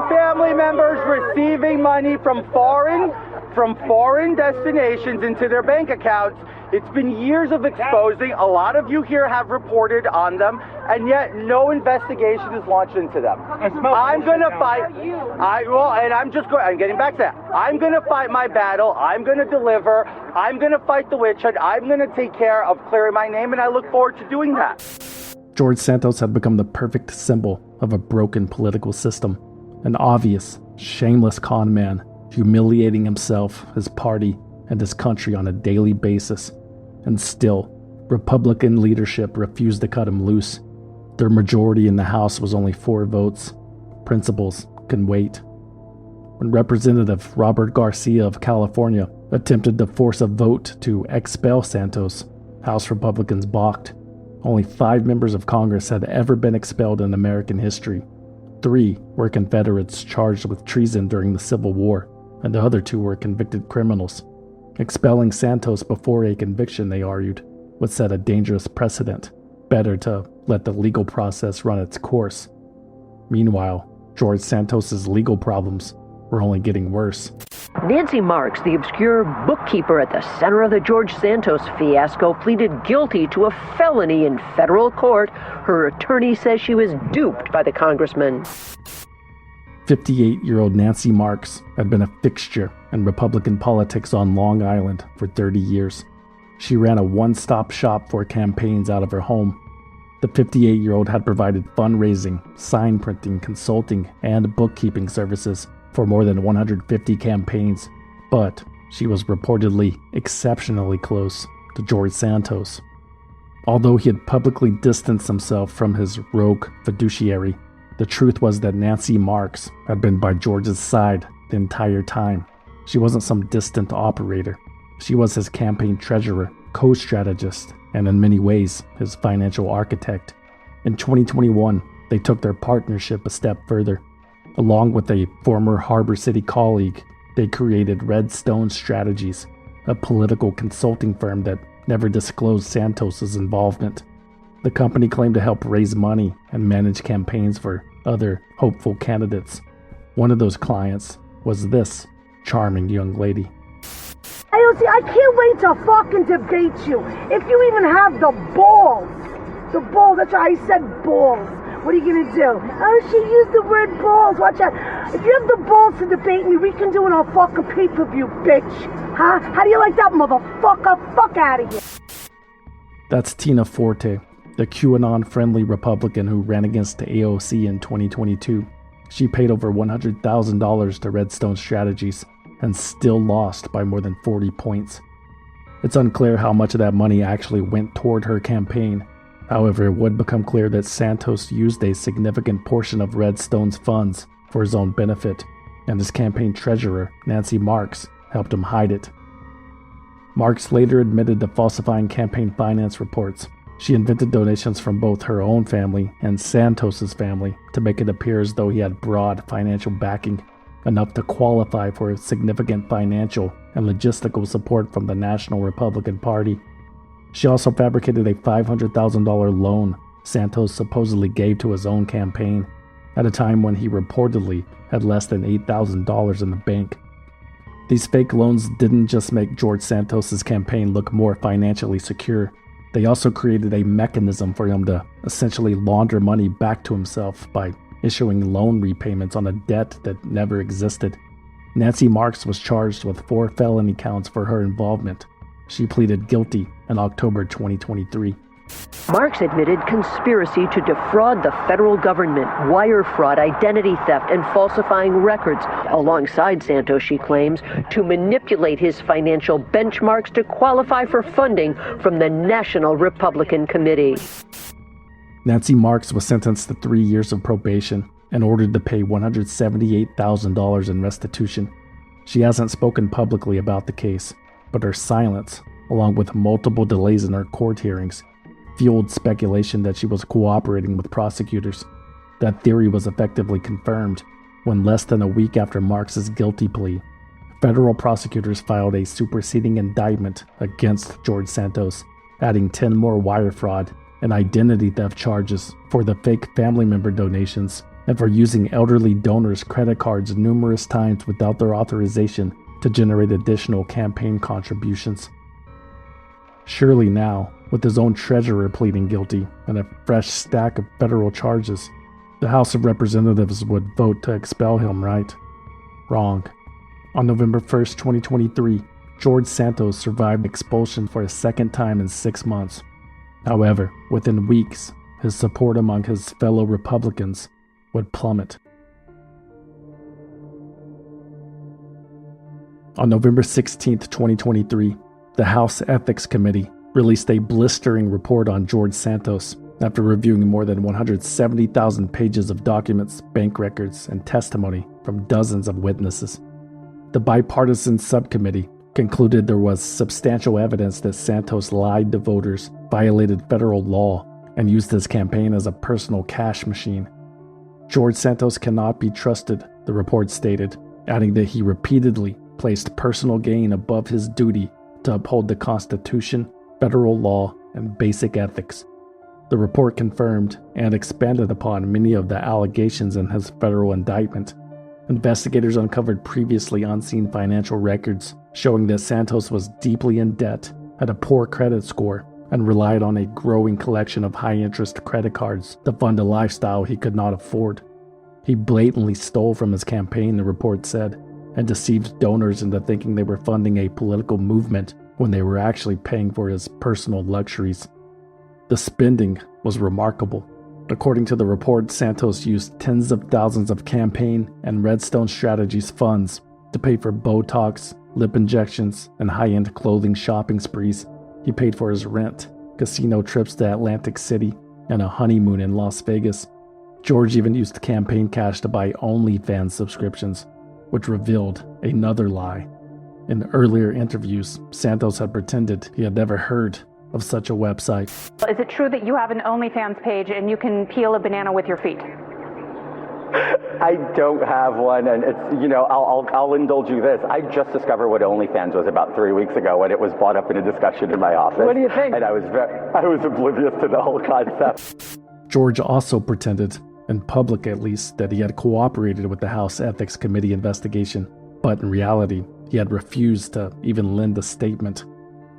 Speaker 12: family members receiving money from foreign destinations into their bank accounts. It's been years of exposing. A lot of you here have reported on them, and yet no investigation is launched into them. I'm going to fight. I'm getting back to that. I'm going to fight my battle. I'm going to deliver. I'm going to fight the witch hunt. I'm going to take care of clearing my name, and I look forward to doing that.
Speaker 3: George Santos had become the perfect symbol of a broken political system, an obvious, shameless con man, humiliating himself, his party, and his country on a daily basis. And still, Republican leadership refused to cut him loose. Their majority in the House was only 4 votes. Principles can wait. When Representative Robert Garcia of California attempted to force a vote to expel Santos, House Republicans balked. Only 5 members of Congress had ever been expelled in American history. 3 were Confederates charged with treason during the Civil War, and the other 2 were convicted criminals. Expelling Santos before a conviction, they argued, would set a dangerous precedent. Better to let the legal process run its course. Meanwhile, George Santos's legal problems were only getting worse.
Speaker 19: Nancy Marks, the obscure bookkeeper at the center of the George Santos fiasco, pleaded guilty to a felony in federal court. Her attorney says she was duped by the congressman.
Speaker 3: 58-year-old Nancy Marks had been a fixture in Republican politics on Long Island for 30 years. She ran a one-stop shop for campaigns out of her home. The 58-year-old had provided fundraising, sign printing, consulting, and bookkeeping services for more than 150 campaigns, but she was reportedly exceptionally close to George Santos. Although he had publicly distanced himself from his rogue fiduciary, the truth was that Nancy Marks had been by George's side the entire time. She wasn't some distant operator. She was his campaign treasurer, co-strategist, and in many ways, his financial architect. In 2021, they took their partnership a step further. Along with a former Harbor City colleague, they created Redstone Strategies, a political consulting firm that never disclosed Santos's involvement. The company claimed to help raise money and manage campaigns for other hopeful candidates. One of those clients was this charming young lady.
Speaker 1: AOC, I can't wait to fucking debate you. If you even have the balls, that's why I said balls. What are you gonna do? Oh, she used the word balls. Watch out. If you have the balls to debate me, we can do it on fucking pay-per-view, bitch. Huh? How do you like that, motherfucker? Fuck out of here.
Speaker 3: That's Tina Forte, the QAnon-friendly Republican who ran against AOC in 2022. She paid over $100,000 to Redstone Strategies and still lost by more than 40 points. It's unclear how much of that money actually went toward her campaign. However, it would become clear that Santos used a significant portion of Redstone's funds for his own benefit, and his campaign treasurer, Nancy Marks, helped him hide it. Marks later admitted to falsifying campaign finance reports. She invented donations from both her own family and Santos's family to make it appear as though he had broad financial backing, enough to qualify for significant financial and logistical support from the National Republican Party. She also fabricated a $500,000 loan Santos supposedly gave to his own campaign, at a time when he reportedly had less than $8,000 in the bank. These fake loans didn't just make George Santos's campaign look more financially secure, they also created a mechanism for him to essentially launder money back to himself by issuing loan repayments on a debt that never existed. Nancy Marks was charged with 4 felony counts for her involvement. She pleaded guilty in October 2023.
Speaker 19: Marks admitted conspiracy to defraud the federal government, wire fraud, identity theft, and falsifying records, alongside Santos, she claims, to manipulate his financial benchmarks to qualify for funding from the National Republican Committee.
Speaker 3: Nancy Marks was sentenced to 3 years of probation and ordered to pay $178,000 in restitution. She hasn't spoken publicly about the case, but her silence, along with multiple delays in her court hearings, fueled speculation that she was cooperating with prosecutors. That theory was effectively confirmed when, less than a week after Marks' guilty plea, federal prosecutors filed a superseding indictment against George Santos, adding 10 more wire fraud and identity theft charges for the fake family member donations and for using elderly donors' credit cards numerous times without their authorization to generate additional campaign contributions. Surely now, with his own treasurer pleading guilty and a fresh stack of federal charges, the House of Representatives would vote to expel him, right? Wrong. On November 1st, 2023, George Santos survived expulsion for a second time in 6 months. However, within weeks, his support among his fellow Republicans would plummet. On November 16, 2023, the House Ethics Committee released a blistering report on George Santos after reviewing more than 170,000 pages of documents, bank records, and testimony from dozens of witnesses. The bipartisan subcommittee concluded there was substantial evidence that Santos lied to voters, violated federal law, and used his campaign as a personal cash machine. George Santos cannot be trusted, the report stated, adding that he repeatedly placed personal gain above his duty to uphold the Constitution, federal law, and basic ethics. The report confirmed and expanded upon many of the allegations in his federal indictment. Investigators uncovered previously unseen financial records showing that Santos was deeply in debt, had a poor credit score, and relied on a growing collection of high-interest credit cards to fund a lifestyle he could not afford. He blatantly stole from his campaign, the report said, and deceived donors into thinking they were funding a political movement when they were actually paying for his personal luxuries. The spending was remarkable. According to the report, Santos used tens of thousands of campaign and Redstone Strategies funds to pay for Botox, lip injections, and high-end clothing shopping sprees. He paid for his rent, casino trips to Atlantic City, and a honeymoon in Las Vegas. George even used campaign cash to buy OnlyFans subscriptions, which revealed another lie. In earlier interviews, Santos had pretended he had never heard of such a website.
Speaker 20: Is it true that you have an OnlyFans page and you can peel a banana with your feet?
Speaker 12: I don't have one, and it's, I'll indulge you this. I just discovered what OnlyFans was about 3 weeks ago when it was brought up in a discussion in my office.
Speaker 20: What do you think?
Speaker 12: And I was oblivious to the whole concept.
Speaker 3: George also pretended, in public at least, that he had cooperated with the House Ethics Committee investigation, but in reality, he had refused to even lend a statement.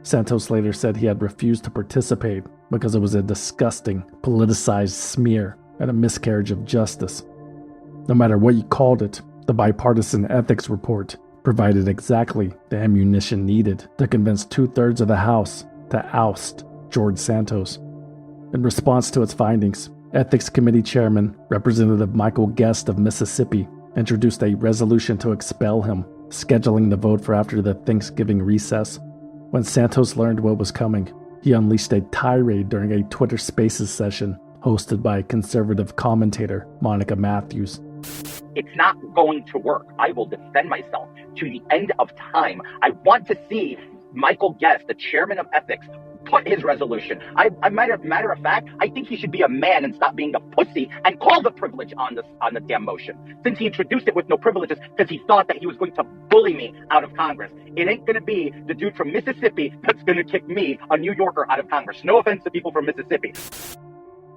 Speaker 3: Santos later said he had refused to participate because it was a disgusting, politicized smear and a miscarriage of justice. No matter what you called it, the bipartisan ethics report provided exactly the ammunition needed to convince 2/3 of the House to oust George Santos. In response to its findings, Ethics Committee Chairman Representative Michael Guest of Mississippi introduced a resolution to expel him, scheduling the vote for after the Thanksgiving recess. When Santos learned what was coming, he unleashed a tirade during a Twitter Spaces session hosted by conservative commentator Monica Matthews.
Speaker 21: It's not going to work. I will defend myself to the end of time. I want to see Michael Guest, the chairman of ethics, put his resolution. Matter of fact, I think he should be a man and stop being a pussy and call the privilege on the damn motion. Since he introduced it with no privileges because he thought that he was going to bully me out of Congress. It ain't going to be the dude from Mississippi that's going to kick me, a New Yorker, out of Congress. No offense to people from Mississippi.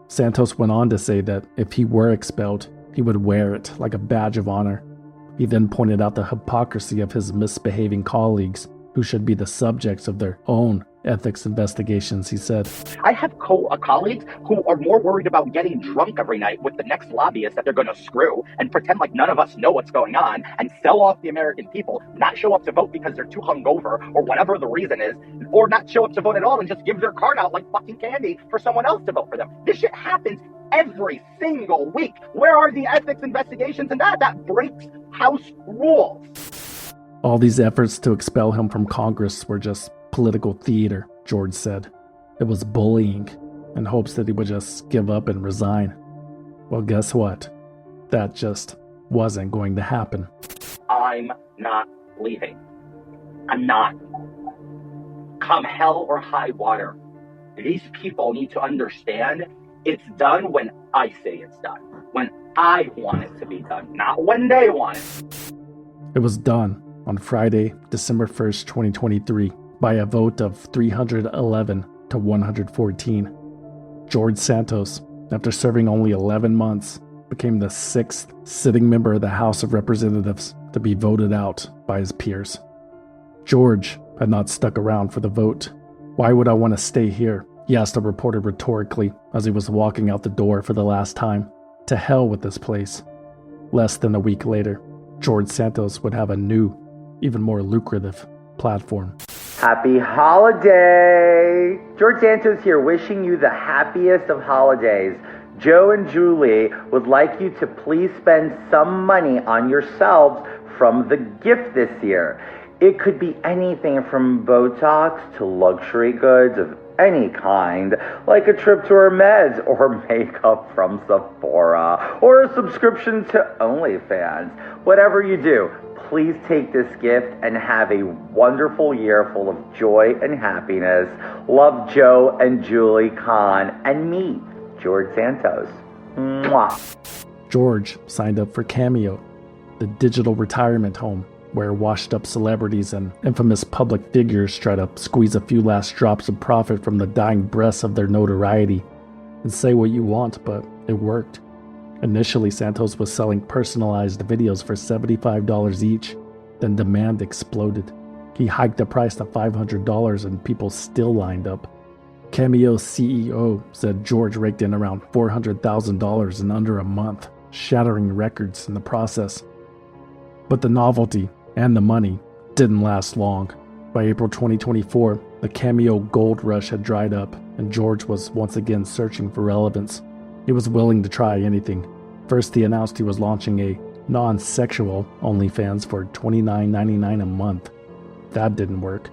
Speaker 3: Santos went on to say that if he were expelled, he would wear it like a badge of honor. He then pointed out the hypocrisy of his misbehaving colleagues, who should be the subjects of their own ethics investigations, he said.
Speaker 21: I have colleagues who are more worried about getting drunk every night with the next lobbyist that they're going to screw and pretend like none of us know what's going on and sell off the American people, not show up to vote because they're too hungover or whatever the reason is, or not show up to vote at all and just give their card out like fucking candy for someone else to vote for them. This shit happens every single week. Where are the ethics investigations and that breaks House rules?
Speaker 3: All these efforts to expel him from Congress were just political theater, George said. It was bullying, in hopes that he would just give up and resign. Well, guess what? That just wasn't going to happen.
Speaker 21: I'm not leaving. I'm not. Come hell or high water. These people need to understand it's done when I say it's done. When I want it to be done, not when they want it.
Speaker 3: It was done on Friday, December 1st, 2023, by a vote of 311 to 114. George Santos, after serving only 11 months, became the 6th sitting member of the House of Representatives to be voted out by his peers. George had not stuck around for the vote. "Why would I want to stay here?" he asked a reporter rhetorically as he was walking out the door for the last time. "To hell with this place." Less than a week later, George Santos would have a new, even more lucrative platform.
Speaker 18: Happy holiday! George Santos here, wishing you the happiest of holidays. Joe and Julie would like you to please spend some money on yourselves from the gift this year. It could be anything from Botox to luxury goods of any kind, like a trip to Hermes or makeup from Sephora or a subscription to OnlyFans. Whatever you do, please take this gift and have a wonderful year full of joy and happiness. Love, Joe and Julie Kahn and me, George Santos. Mwah.
Speaker 3: George signed up for Cameo, the digital retirement home where washed-up celebrities and infamous public figures try to squeeze a few last drops of profit from the dying breaths of their notoriety. And say what you want, but it worked. Initially, Santos was selling personalized videos for $75 each. Then demand exploded. He hiked the price to $500 and people still lined up. Cameo's CEO said George raked in around $400,000 in under a month. shattering records in the process. But the novelty and the money didn't last long. By April 2024, the Cameo gold rush had dried up, and George was once again searching for relevance. He was willing to try anything. First, he announced he was launching a non-sexual OnlyFans for $29.99 a month. That didn't work.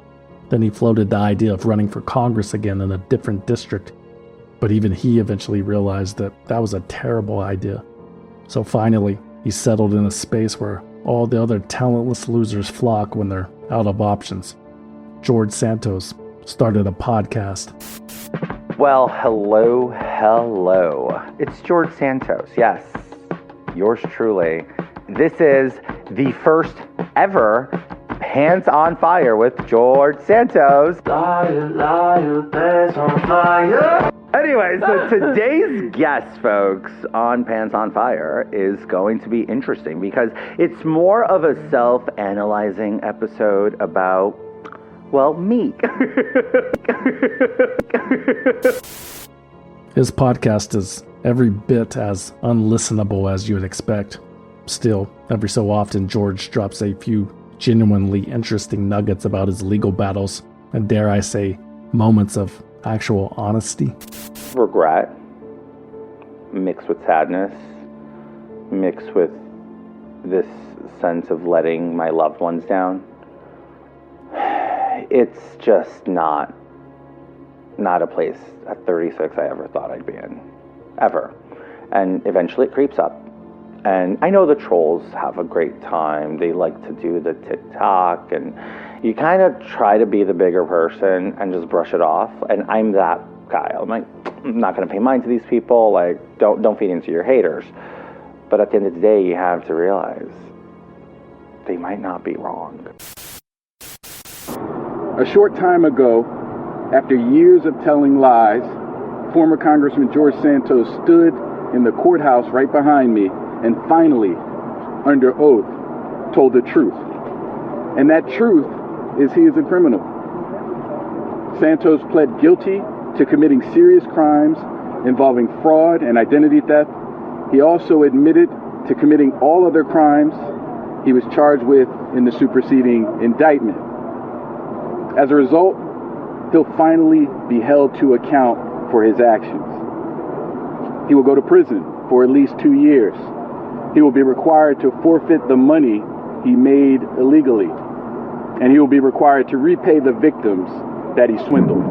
Speaker 3: Then he floated the idea of running for Congress again in a different district. But even he eventually realized that that was a terrible idea. So finally, he settled in a space where all the other talentless losers flock when they're out of options. George Santos started a podcast.
Speaker 12: Well, hello. It's George Santos. Yes, yours truly. This is the first ever Pants on Fire with George Santos. Liar, pants on fire. Anyway, so today's guest, folks, on Pants on Fire is going to be interesting because it's more of a self-analyzing episode about, well, me.
Speaker 3: His podcast is every bit as unlistenable as you would expect. Still, every so often, George drops a few genuinely interesting nuggets about his legal battles, and dare I say, moments of actual honesty.
Speaker 12: Regret, mixed with sadness, mixed with this sense of letting my loved ones down. It's just not a place at 36 I ever thought I'd be in. Ever. And eventually it creeps up. And I know the trolls have a great time. They like to do the TikTok, and you kind of try to be the bigger person and just brush it off. And I'm that guy. I'm like, I'm not going to pay mind to these people. Like, don't feed into your haters. But at the end of the day, you have to realize they might not be wrong.
Speaker 2: A short time ago, after years of telling lies, former Congressman George Santos stood in the courthouse right behind me and finally, under oath, told the truth. And that truth is he is a criminal. Santos pled guilty to committing serious crimes involving fraud and identity theft. He also admitted to committing all other crimes he was charged with in the superseding indictment. As a result, he'll finally be held to account for his actions. He will go to prison for at least 2 years. He will be required to forfeit the money he made illegally, and he will be required to repay the victims that he swindled.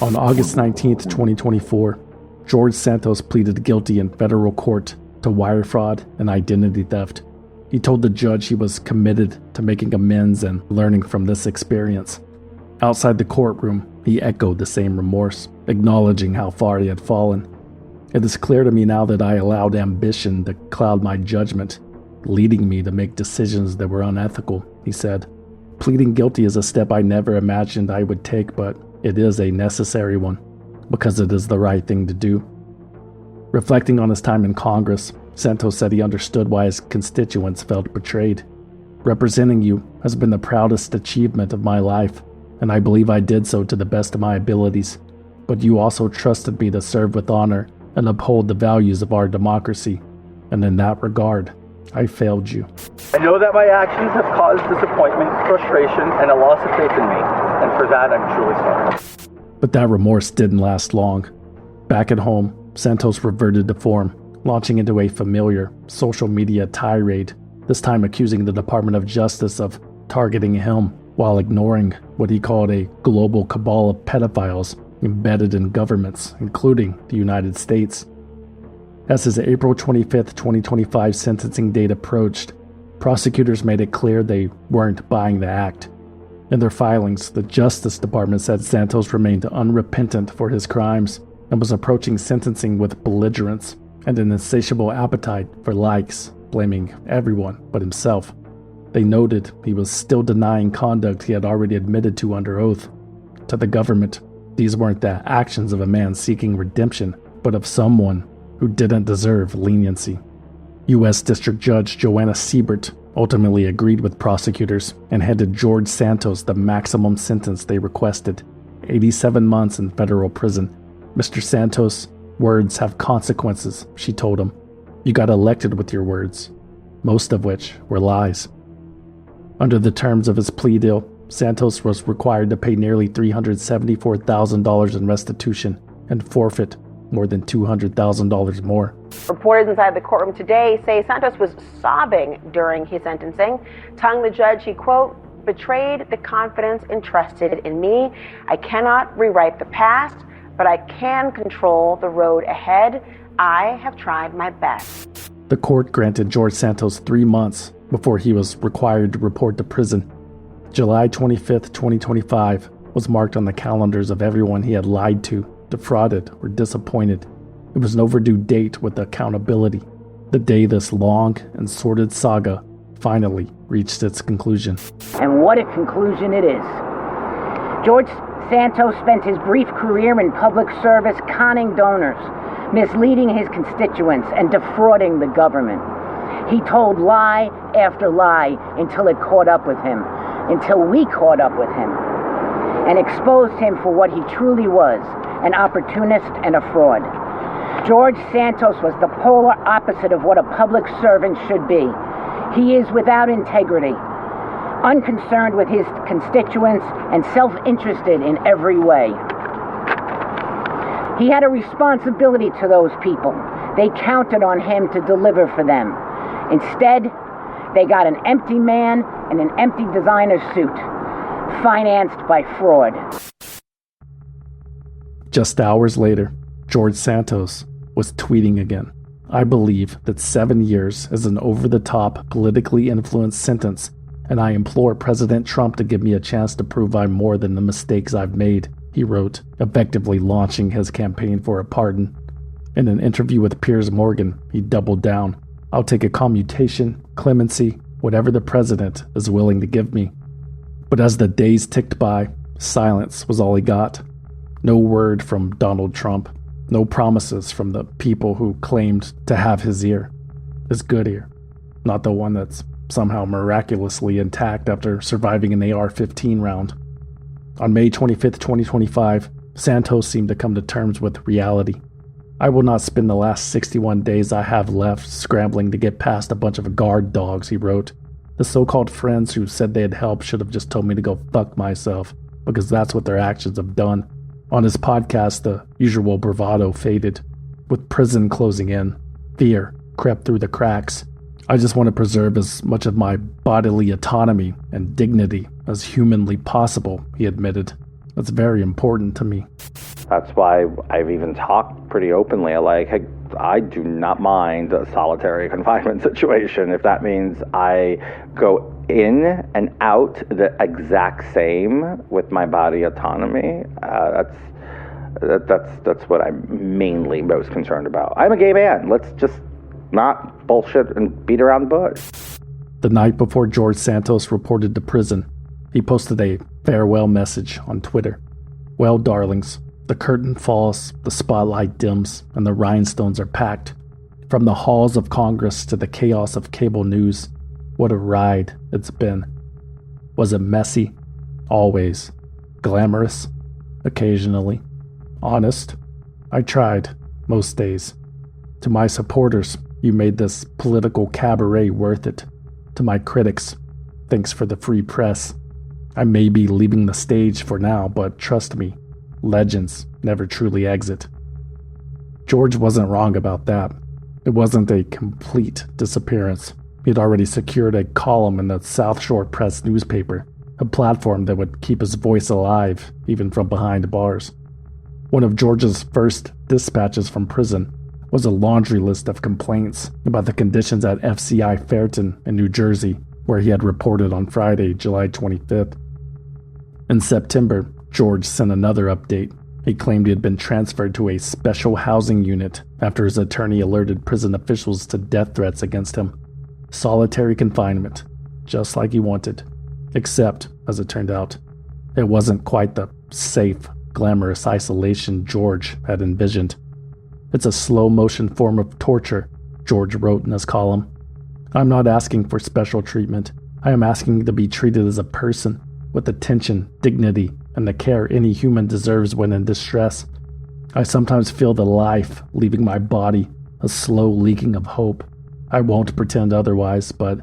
Speaker 3: On August 19th, 2024, George Santos pleaded guilty in federal court to wire fraud and identity theft. He told the judge he was committed to making amends and learning from this experience. Outside the courtroom, he echoed the same remorse, acknowledging how far he had fallen. It is clear to me now that I allowed ambition to cloud my judgment, leading me to make decisions that were unethical, he said. Pleading guilty is a step I never imagined I would take, but it is a necessary one, because it is the right thing to do. Reflecting on his time in Congress, Santos said he understood why his constituents felt betrayed. Representing you has been the proudest achievement of my life, and I believe I did so to the best of my abilities. But you also trusted me to serve with honor and uphold the values of our democracy, and in that regard, I failed you.
Speaker 22: I know that my actions have caused disappointment, frustration, and a loss of faith in me, and for that I'm truly sorry.
Speaker 3: But that remorse didn't last long. Back at home, Santos reverted to form, launching into a familiar social media tirade, this time accusing the Department of Justice of targeting him while ignoring what he called a global cabal of pedophiles embedded in governments, including the United States. As his April 25, 2025 sentencing date approached, prosecutors made it clear they weren't buying the act. In their filings, the Justice Department said Santos remained unrepentant for his crimes and was approaching sentencing with belligerence and an insatiable appetite for likes, blaming everyone but himself. They noted he was still denying conduct he had already admitted to under oath. To the government, these weren't the actions of a man seeking redemption, but of someone who didn't deserve leniency. U.S. District Judge Joanna Siebert ultimately agreed with prosecutors and handed George Santos the maximum sentence they requested, 87 months in federal prison. Mr. Santos, words have consequences, she told him. You got elected with your words, most of which were lies. Under the terms of his plea deal, Santos was required to pay nearly $374,000 in restitution and forfeit more than $200,000 more.
Speaker 4: Reporters inside the courtroom today say Santos was sobbing during his sentencing, telling the judge he, quote, betrayed the confidence entrusted in me. I cannot rewrite the past, but I can control the road ahead. I have tried my best.
Speaker 3: The court granted George Santos 3 months before he was required to report to prison. July 25th, 2025 was marked on the calendars of everyone he had lied to, defrauded, or disappointed. It was an overdue date with accountability, the day this long and sordid saga finally reached its conclusion.
Speaker 7: And what a conclusion it is. George Santos spent his brief career in public service conning donors, misleading his constituents, and defrauding the government. He told lie after lie until it caught up with him, until we caught up with him, and exposed him for what he truly was, an opportunist and a fraud. George Santos was the polar opposite of what a public servant should be. He is without integrity, unconcerned with his constituents, and self-interested in every way. He had a responsibility to those people. They counted on him to deliver for them. Instead, they got an empty man in an empty designer suit, financed by fraud.
Speaker 3: Just hours later, George Santos was tweeting again. I believe that 7 years is an over-the-top, politically influenced sentence, and I implore President Trump to give me a chance to prove I'm more than the mistakes I've made, he wrote, effectively launching his campaign for a pardon. In an interview with Piers Morgan, he doubled down. I'll take a commutation, clemency, whatever the president is willing to give me. But as the days ticked by, silence was all he got. No word from Donald Trump. No promises from the people who claimed to have his ear. His good ear. Not the one that's somehow miraculously intact after surviving an AR-15 round. On May 25th, 2025, Santos seemed to come to terms with reality. I will not spend the last 61 days I have left scrambling to get past a bunch of guard dogs, he wrote. The so-called friends who said they'd help should have just told me to go fuck myself, because that's what their actions have done. On his podcast, the usual bravado faded. With prison closing in, fear crept through the cracks. I just want to preserve as much of my bodily autonomy and dignity as humanly possible, he admitted. That's very important to me.
Speaker 12: That's why I've even talked pretty openly, like, hey, I do not mind a solitary confinement situation if that means I go in and out the exact same with my body autonomy. That's what I'm mainly most concerned about. I'm a gay man. Let's just not bullshit and beat around the bush.
Speaker 3: The night before George Santos reported to prison, he posted a farewell message on Twitter. Well, darlings, the curtain falls, the spotlight dims, and the rhinestones are packed. From the halls of Congress to the chaos of cable news, what a ride it's been. Was it messy? Always. Glamorous? Occasionally. Honest? I tried, most days. To my supporters, you made this political cabaret worth it. To my critics, thanks for the free press. I may be leaving the stage for now, but trust me, legends never truly exit. George wasn't wrong about that. It wasn't a complete disappearance. He had already secured a column in the South Shore Press newspaper, a platform that would keep his voice alive, even from behind bars. One of George's first dispatches from prison was a laundry list of complaints about the conditions at FCI Fairton in New Jersey, where he had reported on Friday, July 25th. In September, George sent another update. He claimed he had been transferred to a special housing unit after his attorney alerted prison officials to death threats against him. Solitary confinement, just like he wanted. Except, as it turned out, it wasn't quite the safe, glamorous isolation George had envisioned. It's a slow-motion form of torture, George wrote in his column. I'm not asking for special treatment. I am asking to be treated as a person, with attention, dignity, and the care any human deserves when in distress. I sometimes feel the life leaving my body a slow leaking of hope. I won't pretend otherwise, but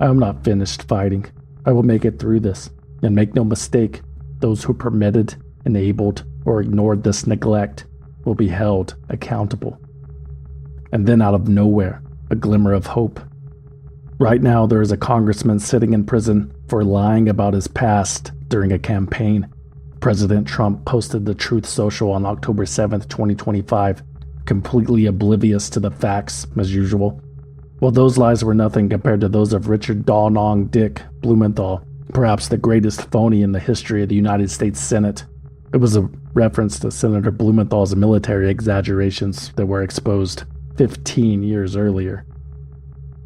Speaker 3: I am not finished fighting. I will make it through this, and make no mistake, those who permitted, enabled, or ignored this neglect will be held accountable. And then out of nowhere, a glimmer of hope. Right now, there is a congressman sitting in prison for lying about his past during a campaign. President Trump posted the Truth Social on October 7th, 2025, completely oblivious to the facts, as usual. Well, those lies were nothing compared to those of Richard Dawnong Dick Blumenthal, perhaps the greatest phony in the history of the United States Senate. It was a reference to Senator Blumenthal's military exaggerations that were exposed 15 years earlier.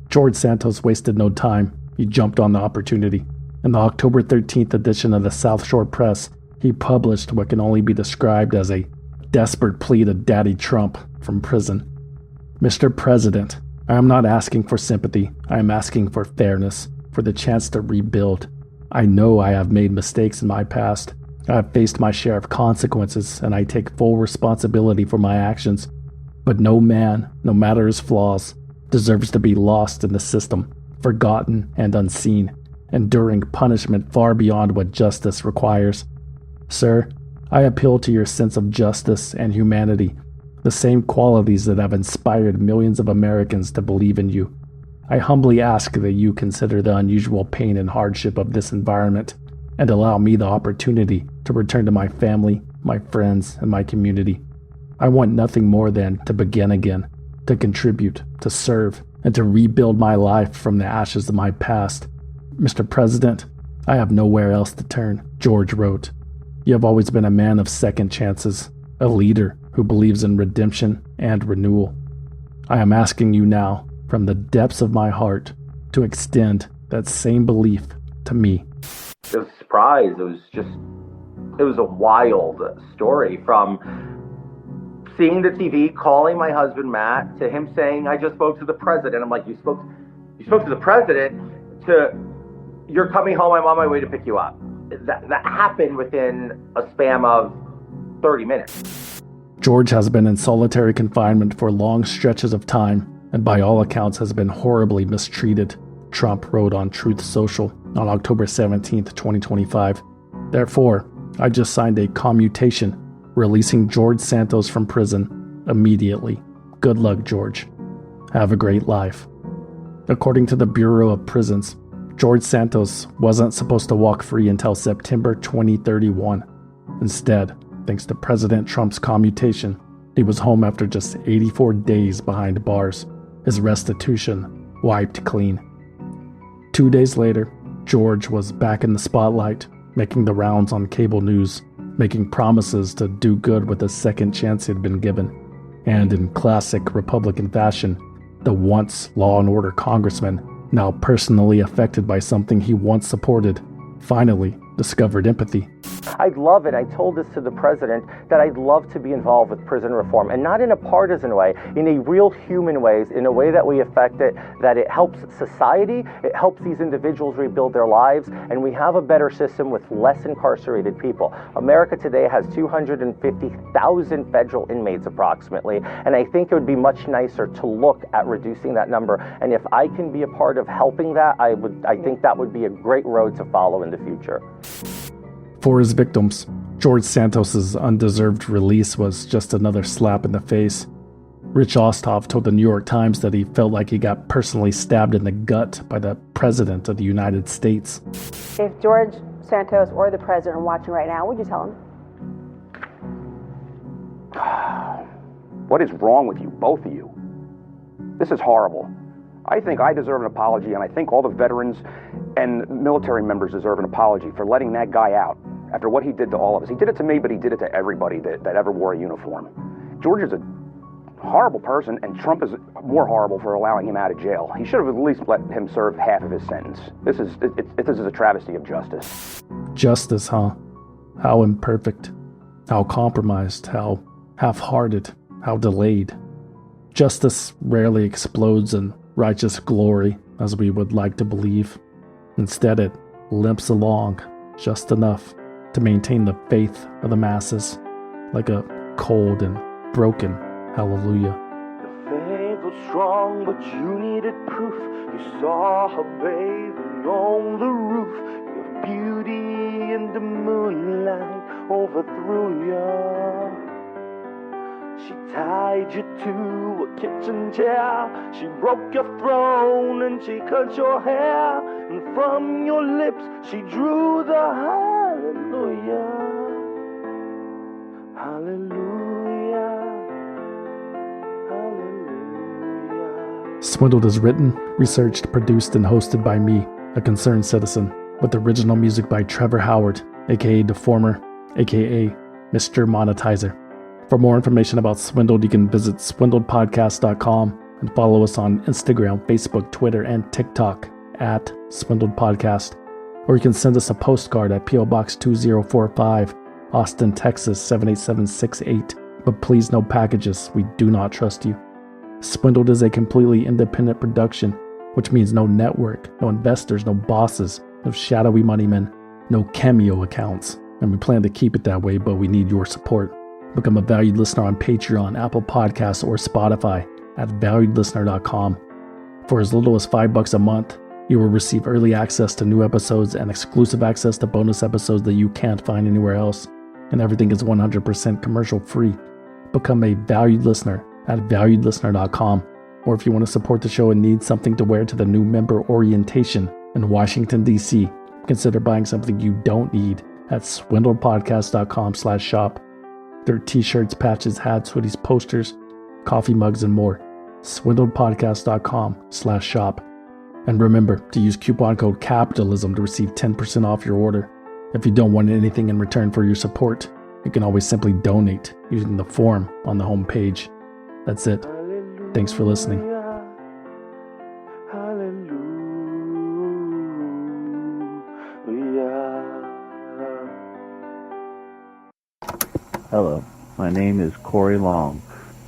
Speaker 3: George Santos wasted no time. He jumped on the opportunity. In the October 13th edition of the South Shore Press, he published what can only be described as a desperate plea to Daddy Trump from prison. Mr. President, I am not asking for sympathy. I am asking for fairness, for the chance to rebuild. I know I have made mistakes in my past. I have faced my share of consequences, and I take full responsibility for my actions. But no man, no matter his flaws, deserves to be lost in the system, forgotten and unseen, enduring punishment far beyond what justice requires. Sir, I appeal to your sense of justice and humanity, the same qualities that have inspired millions of Americans to believe in you. I humbly ask that you consider the unusual pain and hardship of this environment and allow me the opportunity to return to my family, my friends, and my community. I want nothing more than to begin again, to contribute, to serve, and to rebuild my life from the ashes of my past. Mr. President, I have nowhere else to turn, George wrote. You have always been a man of second chances, a leader who believes in redemption and renewal. I am asking you now, from the depths of my heart, to extend that same belief to me.
Speaker 12: It was a surprise. It was a wild story, from seeing the TV, calling my husband Matt, to him saying, I just spoke to the president. I'm like, you spoke to the president, to you're coming home, I'm on my way to pick you up. That happened within a span of 30 minutes.
Speaker 3: George has been in solitary confinement for long stretches of time, and by all accounts has been horribly mistreated, Trump wrote on Truth Social on October 17th, 2025. Therefore, I just signed a commutation releasing George Santos from prison immediately. Good luck, George. Have a great life. According to the Bureau of Prisons, George Santos wasn't supposed to walk free until September 2031. Instead, thanks to President Trump's commutation, he was home after just 84 days behind bars, his restitution wiped clean. 2 days later, George was back in the spotlight, making the rounds on cable news, making promises to do good with the second chance he'd been given. And in classic Republican fashion, the once law and order congressman, now personally affected by something he once supported, finally discovered empathy.
Speaker 12: I'd love it. I told this to the president, that I'd love to be involved with prison reform, and not in a partisan way, in a real human way, in a way that we affect it, that it helps society, it helps these individuals rebuild their lives, and we have a better system with less incarcerated people. America today has 250,000 federal inmates approximately, and I think it would be much nicer to look at reducing that number. And if I can be a part of helping that, I think that would be a great road to follow in the future.
Speaker 3: For his victims, George Santos's undeserved release was just another slap in the face. Rich Osthoff told the New York Times that he felt like he got personally stabbed in the gut by the President of the United States.
Speaker 4: If George Santos or the President are watching right now, what would you tell him?
Speaker 5: What is wrong with you, both of you? This is horrible. I think I deserve an apology, and I think all the veterans and military members deserve an apology for letting that guy out after what he did to all of us. He did it to me, but he did it to everybody that ever wore a uniform. George is a horrible person, and Trump is more horrible for allowing him out of jail. He should have at least let him serve half of his sentence. This is a travesty of justice.
Speaker 3: Justice, huh? How imperfect, how compromised, how half-hearted, how delayed. Justice rarely explodes in righteous glory, as we would like to believe. Instead, it limps along just enough to maintain the faith of the masses, like a cold and broken hallelujah.
Speaker 12: The faith
Speaker 11: wrong, but you needed proof. You saw her bathing on the roof. Your beauty in the moonlight overthrew you. She tied you to a kitchen chair. She broke your throne and she cut your hair. And from your lips she drew the hallelujah. Hallelujah. Hallelujah.
Speaker 3: Swindled is written, researched, produced, and hosted by me, a concerned citizen, with original music by Trevor Howard, aka Deformer, aka Mr. Monetizer. For more information about Swindled, you can visit swindledpodcast.com and follow us on Instagram, Facebook, Twitter, and TikTok at Swindled Podcast. Or you can send us a postcard at P.O. Box 2045, Austin, Texas 78768. But please, no packages. We do not trust you. Swindled is a completely independent production, which means no network, no investors, no bosses, no shadowy money men, no Cameo accounts. And we plan to keep it that way, but we need your support. Become a valued listener on Patreon, Apple Podcasts, or Spotify at valuedlistener.com. For as little as $5 a month, you will receive early access to new episodes and exclusive access to bonus episodes that you can't find anywhere else. And everything is 100% commercial free. Become a valued listener at valuedlistener.com. Or if you want to support the show and need something to wear to the new member orientation in Washington, D.C., consider buying something you don't need at swindlepodcast.com/shop. There are t-shirts, patches, hats, hoodies, posters, coffee mugs, and more. swindlepodcast.com/shop. And remember to use coupon code CAPITALISM to receive 10% off your order. If you don't want anything in return for your support, you can always simply donate using the form on the home page. That's it. Thanks for listening.
Speaker 8: Hello, my name is Corey Long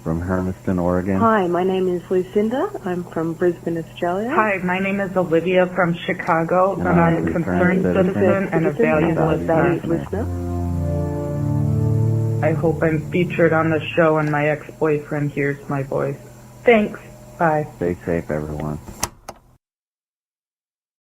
Speaker 8: from Hermiston, Oregon.
Speaker 9: Hi, my name is Lucinda. I'm from Brisbane, Australia.
Speaker 23: Hi, my name is Olivia from Chicago, and I'm a concerned citizen and a valued listener. I hope I'm featured on the show and my ex-boyfriend hears my voice. Thanks. Bye.
Speaker 8: Stay safe, everyone.